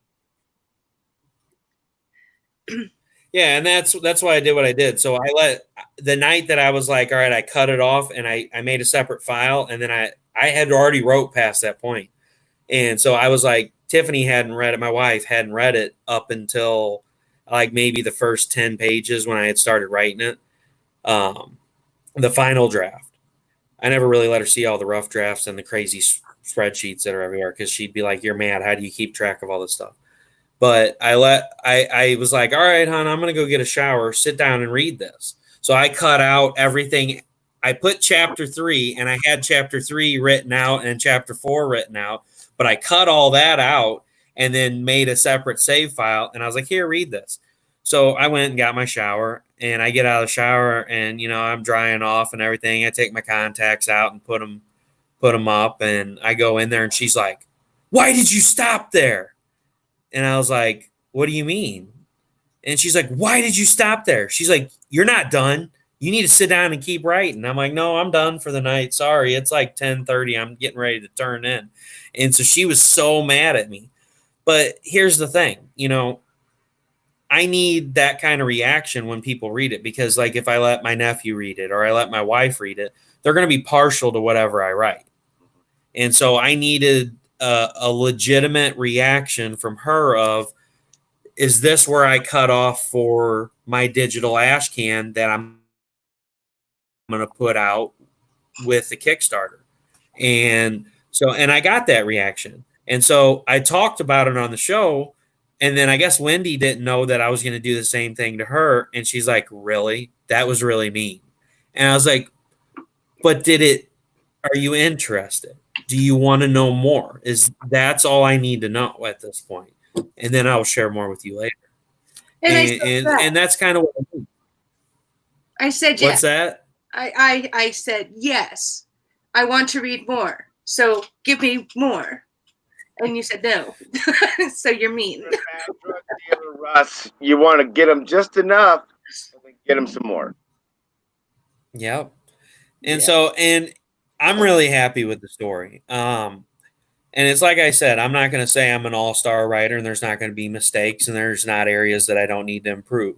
Yeah, and that's why I did what I did. So I let the night that I was like, all right, I cut it off and I made a separate file, and then I had already wrote past that point. And so I was like, Tiffany hadn't read it, my wife hadn't read it up until like maybe the first 10 pages when I had started writing it. The final draft. I never really let her see all the rough drafts and the crazy spreadsheets that are everywhere because she'd be like, "You're mad. How do you keep track of all this stuff?" But I was like, "All right, hon, I'm going to go get a shower, sit down and read this." So I cut out everything. I put chapter 3, and I had chapter 3 written out and chapter 4 written out, but I cut all that out and then made a separate save file. And I was like, here, read this. So I went and got my shower, and I get out of the shower, and I'm drying off and everything. I take my contacts out and put them up, and I go in there, and she's like, "Why did you stop there?" And I was like, "What do you mean?" And she's like, "Why did you stop there?" She's like, "You're not done. You need to sit down and keep writing." I'm like, "No, I'm done for the night. Sorry, it's like 10:30. I'm getting ready to turn in." And so she was so mad at me. But here's the thing, I need that kind of reaction when people read it, because like if I let my nephew read it or I let my wife read it, they're going to be partial to whatever I write. And so I needed a legitimate reaction from her of, is this where I cut off for my digital ash can that I'm going to put out with the Kickstarter? And I got that reaction. And so I talked about it on the show. And then I guess Wendy didn't know that I was going to do the same thing to her. And she's like, "Really? That was really mean." And I was like, "But are you interested? Do you want to know more? That's all I need to know at this point. And then I'll share more with you later." And that's kind of what I said. What's that? I said, yes, I want to read more. So give me more. And you said no. So you're mean. Russ, you want to get them just enough, and then get them some more. Yep. And I'm really happy with the story. And it's like I said, I'm not going to say I'm an all-star writer and there's not going to be mistakes and there's not areas that I don't need to improve.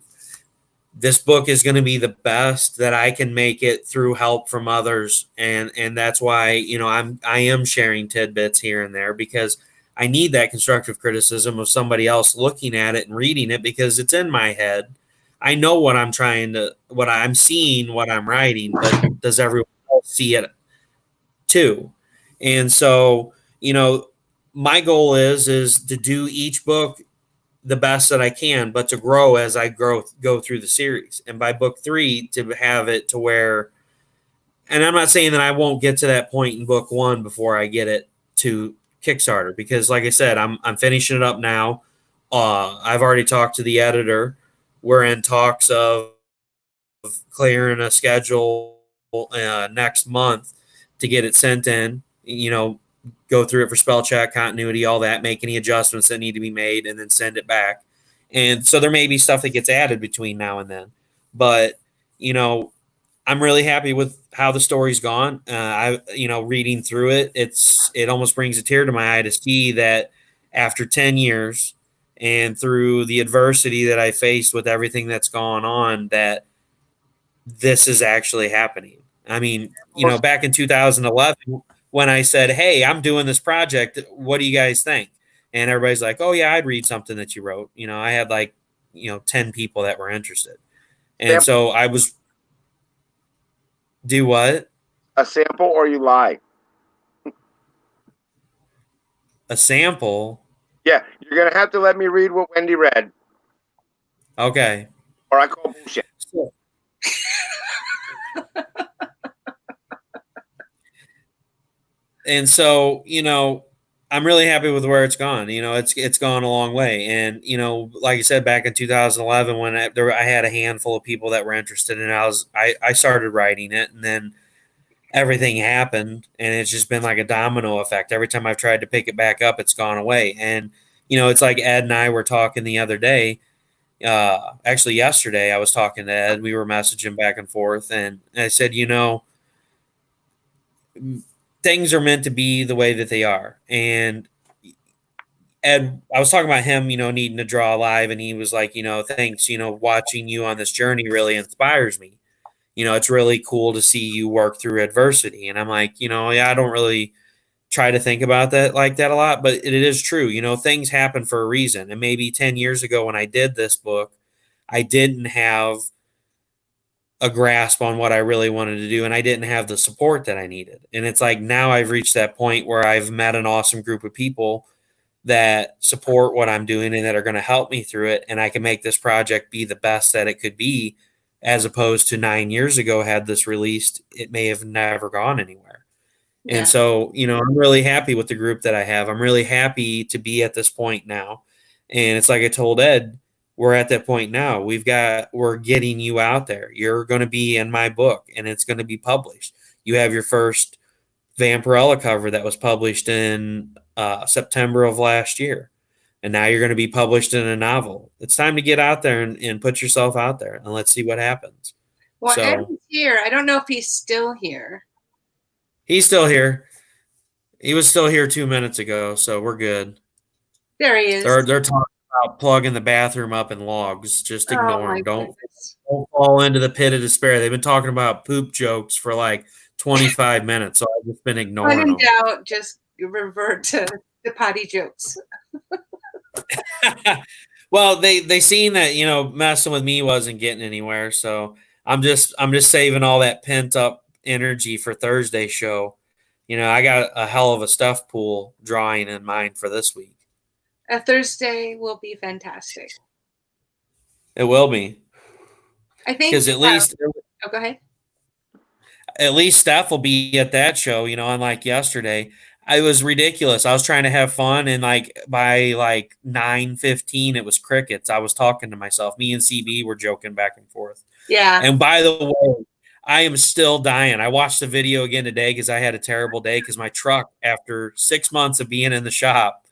This book is going to be the best that I can make it through help from others. And that's why, I am sharing tidbits here and there, because I need that constructive criticism of somebody else looking at it and reading it, because it's in my head. I know what I'm seeing, what I'm writing, but does everyone else see it too? And so, my goal is to do each book the best that I can, but to grow as I go through the series. And by book 3, to have it to where, and I'm not saying that I won't get to that point in book 1 before I get it to Kickstarter, because like I said, I'm finishing it up now. I've already talked to the editor. We're in talks of clearing a schedule next month to get it sent in, go through it for spell check, continuity, all that, make any adjustments that need to be made, and then send it back. And so there may be stuff that gets added between now and then. But, I'm really happy with how the story's gone. Reading through it, it almost brings a tear to my eye to see that after 10 years and through the adversity that I faced with everything that's gone on, that this is actually happening. I mean, back in 2011, when I said, "Hey, I'm doing this project, what do you guys think?" And everybody's like, "Oh yeah, I'd read something that you wrote." I had 10 people that were interested. And so I was, do what? A sample, or you lie? A sample? Yeah, you're going to have to let me read what Wendy read. Okay. Or I call bullshit. And so, I'm really happy with where it's gone. It's gone a long way. And, like I said, back in 2011, when I had a handful of people that were interested, and I started writing it, and then everything happened, and it's just been like a domino effect. Every time I've tried to pick it back up, it's gone away. And, it's like Ed and I were talking the other day. Actually, yesterday I was talking to Ed. We were messaging back and forth, and I said, things are meant to be the way that they are. And Ed, I was talking about him, needing to draw live, and he was like, thanks, watching you on this journey really inspires me. It's really cool to see you work through adversity. And I'm like, yeah, I don't really try to think about that like that a lot, but it is true. Things happen for a reason. And maybe 10 years ago when I did this book, I didn't have a grasp on what I really wanted to do, and I didn't have the support that I needed. And it's like now I've reached that point where I've met an awesome group of people that support what I'm doing and that are going to help me through it, and I can make this project be the best that it could be, as opposed to 9 years ago, had this released, it may have never gone anywhere. Yeah. And so, I'm really happy with the group that I have. I'm really happy to be at this point now. And it's like I told Ed, we're at that point now. We're getting you out there. You're going to be in my book and it's going to be published. You have your first Vampirella cover that was published in September of last year. And now you're going to be published in a novel. It's time to get out there and put yourself out there and let's see what happens. Well, Ed's here. I don't know if he's still here. He's still here. He was still here 2 minutes ago, so we're good. There he is. They're talking about plugging the bathroom up in logs. Just ignore them. Don't fall into the pit of despair. They've been talking about poop jokes for like 25 minutes, so I've just been ignoring them. When in doubt, just revert to the potty jokes. Well, they seen that messing with me wasn't getting anywhere, so I'm just saving all that pent up energy for Thursday's show. I got a hell of a stuff pool drawing in mind for this week. Thursday will be fantastic. It will be. I think because at least go ahead. At least Steph will be at that show. Unlike yesterday, it was ridiculous. I was trying to have fun, and by 9:15, it was crickets. I was talking to myself. Me and CB were joking back and forth. Yeah. And by the way, I am still dying. I watched the video again today because I had a terrible day because my truck, after 6 months of being in the shop,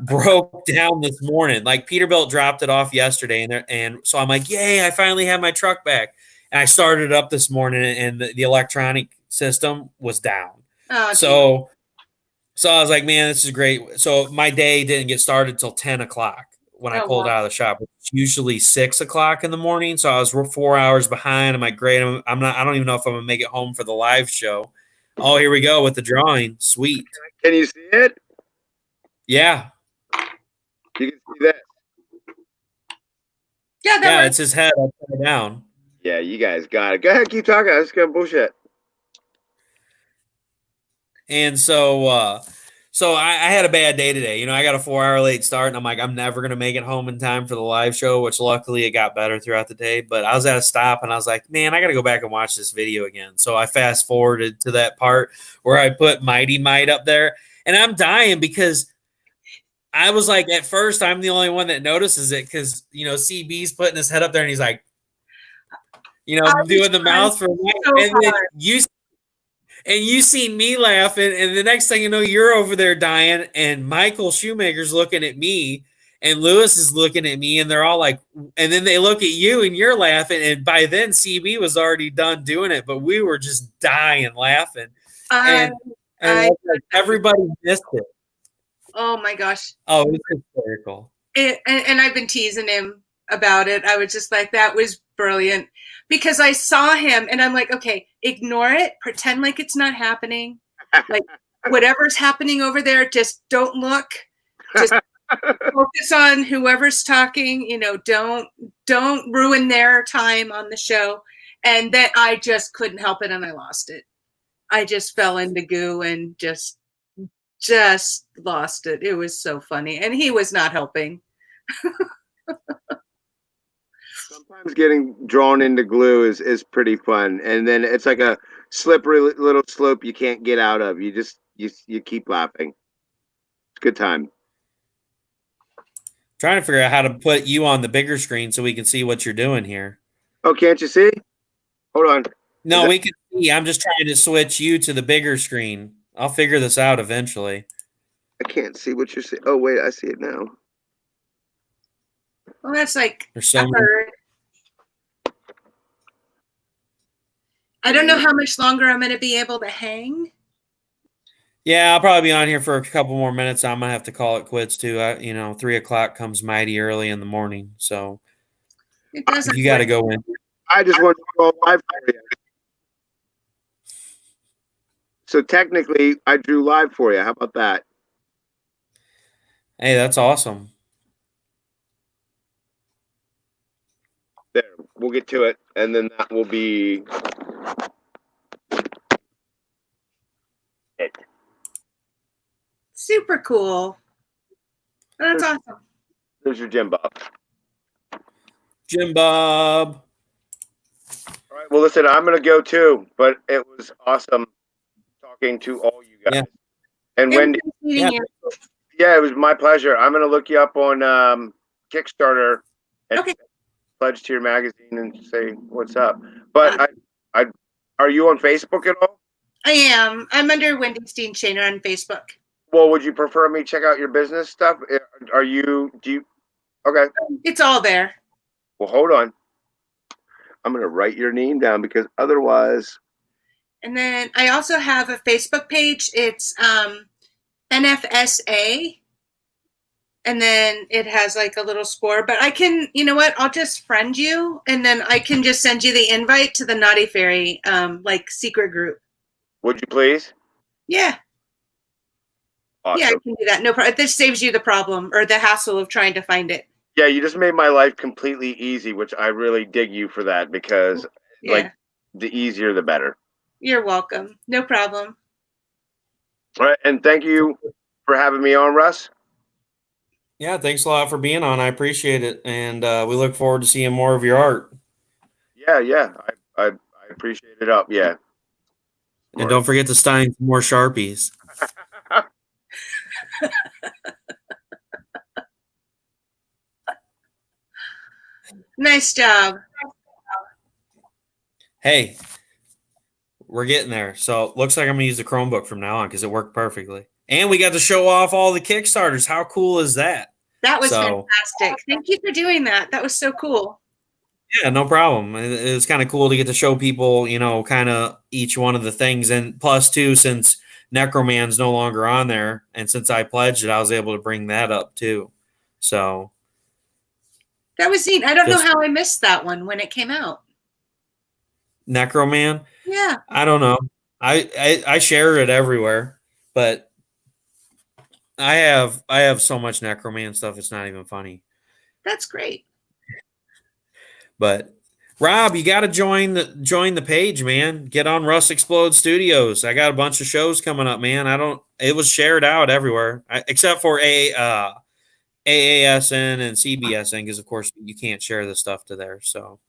broke down this morning. Peterbilt dropped it off yesterday, and so I'm like, yay, I finally have my truck back. And I started it up this morning, and the electronic system was down. Oh, so I was like, man, this is great. So my day didn't get started till 10 o'clock when I pulled out of the shop. It's usually 6 o'clock in the morning. So I was 4 hours behind. I'm like, great. I don't even know if I'm going to make it home for the live show. Oh, here we go with the drawing. Sweet. Can you see it? Yeah. You can see that. Yeah, it's his head upside down. Yeah, you guys got it. Go ahead, keep talking. I was just gonna bullshit. And so I had a bad day today. I got a 4-hour late start, and I'm like, I'm never going to make it home in time for the live show, which luckily it got better throughout the day. But I was at a stop, and I was like, man, I got to go back and watch this video again. So I fast forwarded to that part where I put Mighty Might up there, and I'm dying because I was like, at first, I'm the only one that notices it because, CB's putting his head up there, and he's like, doing the mouth for and you seen me laughing, and the next thing you know, you're over there dying, and Michael Shoemaker's looking at me, and Lewis is looking at me, and they're all like, and then they look at you, and you're laughing, and by then CB was already done doing it, but we were just dying laughing, and everybody missed it. Oh my gosh! Oh, it was hysterical. And I've been teasing him about it. I was just like, that was brilliant. Because I saw him and I'm like, okay, ignore it. Pretend like it's not happening. Like whatever's happening over there, just don't look. Just focus on whoever's talking. Don't ruin their time on the show. And then I just couldn't help it and I lost it. I just fell into goo and just lost it. It was so funny. And he was not helping. Sometimes getting drawn into glue is pretty fun, and then it's like a slippery little slope you can't get out of. You keep laughing. It's a good time. Trying to figure out how to put you on the bigger screen so we can see what you're doing here. Oh, can't you see? Hold on. No, we can see. I'm just trying to switch you to the bigger screen. I'll figure this out eventually. I can't see what you're saying. Oh, wait, I see it now. Well, that's like I don't know how much longer I'm going to be able to hang. Yeah, I'll probably be on here for a couple more minutes. I'm going to have to call it quits too. 3 o'clock comes mighty early in the morning. So you got to go in. I just want to go live for you. So technically, I drew live for you. How about that? Hey, that's awesome. There, we'll get to it, and then that will be it. Super cool. That's awesome. There's your Jim Bob. Jim Bob. All right, well, listen, I'm going to go too, but it was awesome talking talking to all you guys. Yeah. And Wendy, Meeting Yeah. you. yeah, it was my pleasure. I'm going to look you up on Kickstarter and Okay. pledge to your magazine and say what's up. But Uh, I are you on Facebook at all? I am. I'm under Wendy Steen Shaner on Facebook. Well, would you prefer me check out your business stuff? Are you? Do you? Okay. It's all there. Well, hold on. I'm going to write your name down because otherwise. And then I also have a Facebook page. It's NFSA. And then it has like a little score. But I can, you know what? I'll just friend you, and then I can just send you the invite to the Naughty Fairy like secret group. Would you please? Yeah. Awesome. Yeah, I can do that. No problem. This saves you the problem or the hassle of trying to find it. Yeah, you just made my life completely easy, which I really dig you for that because, like, the easier the better. You're welcome. No problem. All right, and thank you for having me on, Russ. Yeah, thanks a lot for being on. I appreciate it, and we look forward to seeing more of your art. Yeah, I appreciate it up. Yeah, and don't forget to stein some more Sharpies. Nice job. Hey, we're getting there. So looks like I'm gonna use the Chromebook from now on because it worked perfectly. And we got to show off all the Kickstarters. How cool is that? That was fantastic. Thank you for doing that. That was so cool. Yeah, no problem. It was kind of cool to get to show people, kind of each one of the things. And plus, too, since Necroman's no longer on there, and since I pledged it, I was able to bring that up too. So that was neat. I don't know how I missed that one when it came out. Necroman? Yeah. I don't know. I share it everywhere, but I have so much Necroman stuff. It's not even funny. That's great. But Rob, you got to join the page, man. Get on Russ Explode Studios. I got a bunch of shows coming up, man. It was shared out everywhere except for AASN and CBSN because of course you can't share the stuff to there. So,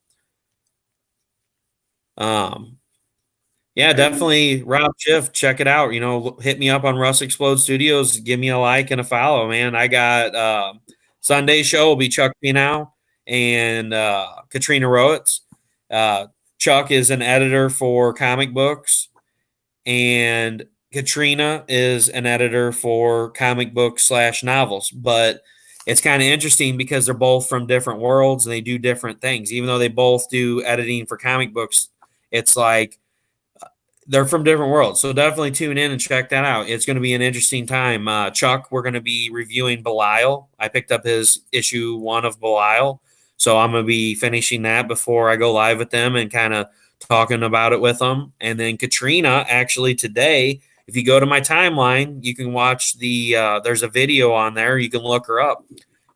yeah, definitely Rob Schiff, check it out. Hit me up on Russ Explode Studios. Give me a like and a follow, man. I got Sunday show will be Chuck Pinow and Katrina Rowitz. Chuck is an editor for comic books, and Katrina is an editor for comic books / novels. But it's kind of interesting because they're both from different worlds and they do different things. Even though they both do editing for comic books, it's like they're from different worlds. So definitely tune in and check that out. It's going to be an interesting time. Chuck, we're going to be reviewing Belial. I picked up his issue 1 of Belial. So I'm going to be finishing that before I go live with them and kind of talking about it with them. And then Katrina, actually today, if you go to my timeline, you can watch there's a video on there. You can look her up.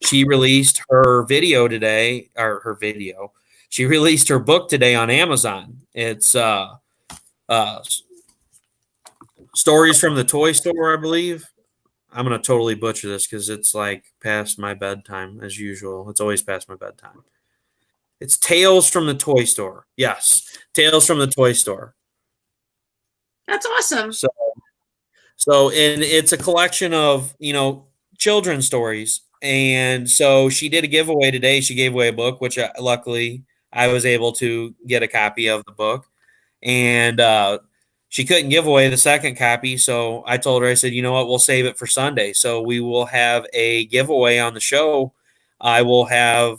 She released her video today, or her video. She released her book today on Amazon. It's Stories from the Toy Store, I believe. I'm going to totally butcher this because it's like past my bedtime as usual. It's always past my bedtime. It's Tales from the Toy Store. Yes, Tales from the Toy Store. That's awesome. And it's a collection of, children's stories. And so she did a giveaway today. She gave away a book, which luckily I was able to get a copy of the book. And she couldn't give away the second copy. So I told her, I said, you know what, we'll save it for Sunday. So we will have a giveaway on the show. I will have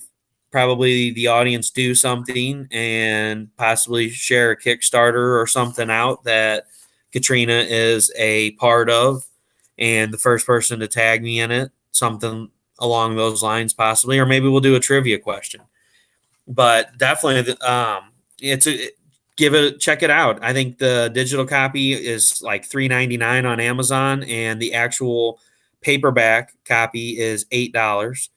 probably the audience do something and possibly share a Kickstarter or something out that Katrina is a part of. And the first person to tag me in it, something along those lines possibly, or maybe we'll do a trivia question. But definitely check it out. I think the digital copy is like $3.99 on Amazon, and the actual paperback copy is $8.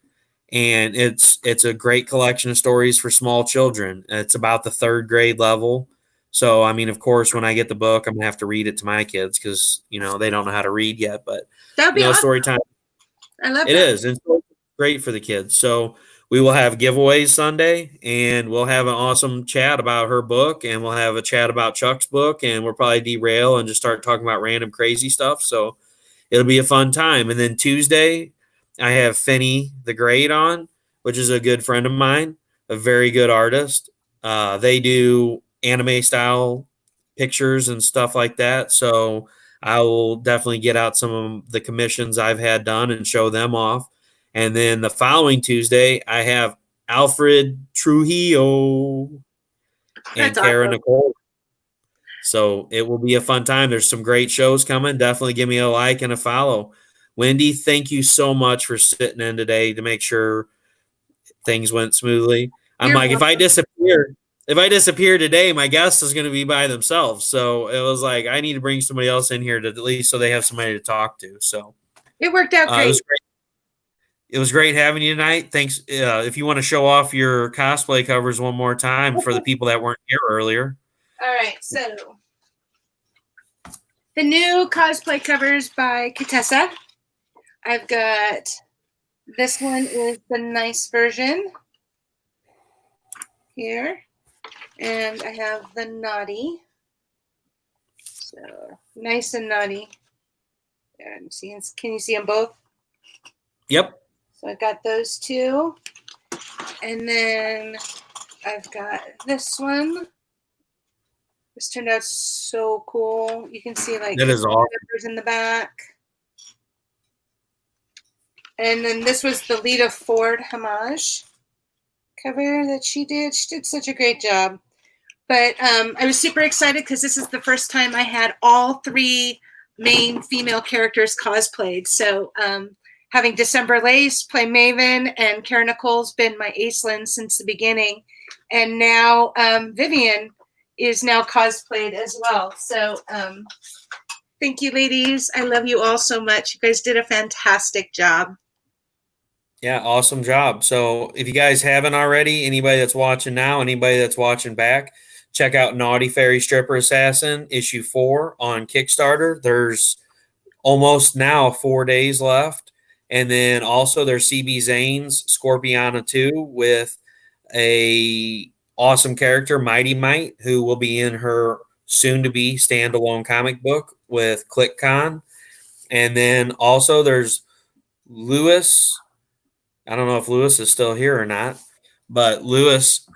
And it's a great collection of stories for small children. It's about the 3rd grade level. So, I mean, of course, when I get the book, I'm gonna have to read it to my kids because they don't know how to read yet. But that'd be awesome. Story time. I love it. Is. And great for the kids. So we will have giveaways Sunday, and we'll have an awesome chat about her book, and we'll have a chat about Chuck's book, and we'll probably derail and just start talking about random crazy stuff. So it'll be a fun time. And then Tuesday, I have Finney the Great on, which is a good friend of mine, a very good artist. They do anime style pictures and stuff like that. So I will definitely get out some of the commissions I've had done and show them off. And then the following Tuesday, I have Alfred Trujillo and That's Kara awesome. Nicole. So it will be a fun time. There's some great shows coming. Definitely give me a like and a follow. Wendy, thank you so much for sitting in today to make sure things went smoothly. I'm You're like, if I disappear today, my guest is going to be by themselves. So it was like, I need to bring somebody else in here to at least so they have somebody to talk to. So It worked out it great. was great. It was great having you tonight. Thanks. If you want to show off your cosplay covers one more time for the people that weren't here earlier. All right, so the new cosplay covers by Katessa. I've got this one is the nice version here, and I have the naughty. So nice and naughty. And can you see them both? Yep. So I got those two, and then I've got this one. This turned out so cool. You can see like That is awesome. numbers in the back. And then this was the Lita Ford homage cover that she did. She did such a great job. But I was super excited because this is the first time I had all three main female characters cosplayed. So having December Lace play Maven, and Kara Nicole's been my Aislinn since the beginning. And now Vivian is now cosplayed as well. So thank you, ladies. I love you all so much. You guys did a fantastic job. Yeah, awesome job. So if you guys haven't already, anybody that's watching now, anybody that's watching back, check out Naughty Fairy Stripper Assassin issue 4 on Kickstarter. There's almost now 4 days left. And then also there's CB Zane's Scorpiana 2 with a awesome character, Mighty Might, who will be in her soon-to-be standalone comic book with ClickCon. And then also there's Lewis. I don't know if Lewis is still here or not, but Lewis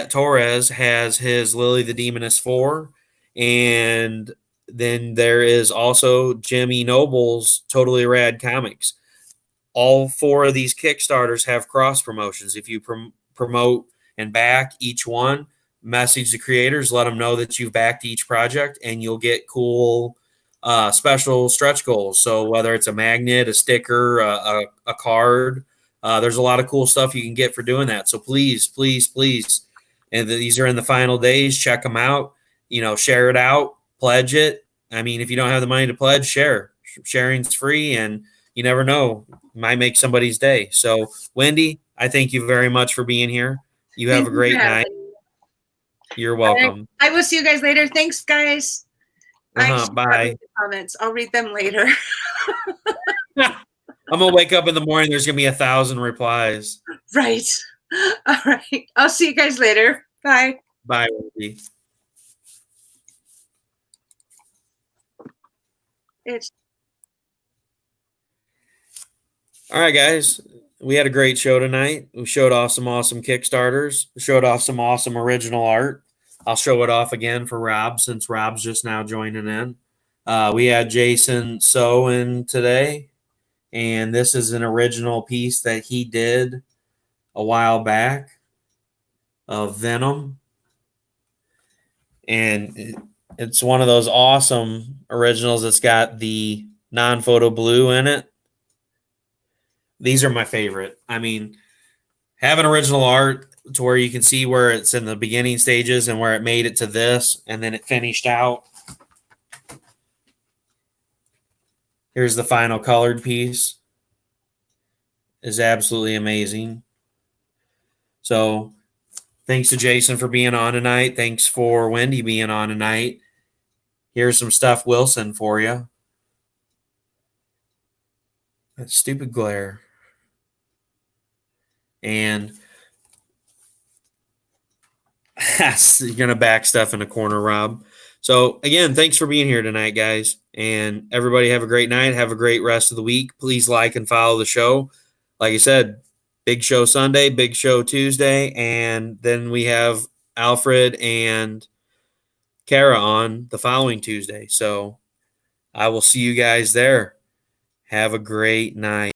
Torres has his Lily the Demoness 4. And then there is also Jimmy Noble's Totally Rad Comics. All 4 of these Kickstarters have cross promotions. If you promote and back each one, message the creators, let them know that you've backed each project, and you'll get cool special stretch goals. So whether it's a magnet, a sticker, a card, there's a lot of cool stuff you can get for doing that. So please, please, please, and these are in the final days. Check them out. Share it out, pledge it. I mean, if you don't have the money to pledge, share. Sharing's free, and you never know, might make somebody's day. So, Wendy, I thank you very much for being here. You have a great night. You're welcome. I will see you guys later. Thanks, guys. Bye. Comments. I'll read them later. I'm gonna wake up in the morning. There's gonna be 1,000 replies. Right. All right. I'll see you guys later. Bye. Bye, Wendy. All right, guys. We had a great show tonight. We showed off some awesome Kickstarters. We showed off some awesome original art. I'll show it off again for Rob since Rob's just now joining in. We had Jason SEaux in today. And this is an original piece that he did a while back of Venom. And it's one of those awesome originals that's got the non-photo blue in it. These are my favorite. I mean, having original art to where you can see where it's in the beginning stages and where it made it to this and then it finished out. Here's the final colored piece. Is absolutely amazing. So thanks to Jason for being on tonight. Thanks for Wendy being on tonight. Here's some stuff Wilson for you. That stupid glare. And you're going to back stuff in a corner, Rob. So, again, thanks for being here tonight, guys. And everybody have a great night. Have a great rest of the week. Please like and follow the show. Like I said, big show Sunday, big show Tuesday, and then we have Alfred and Kara on the following Tuesday. So I will see you guys there. Have a great night.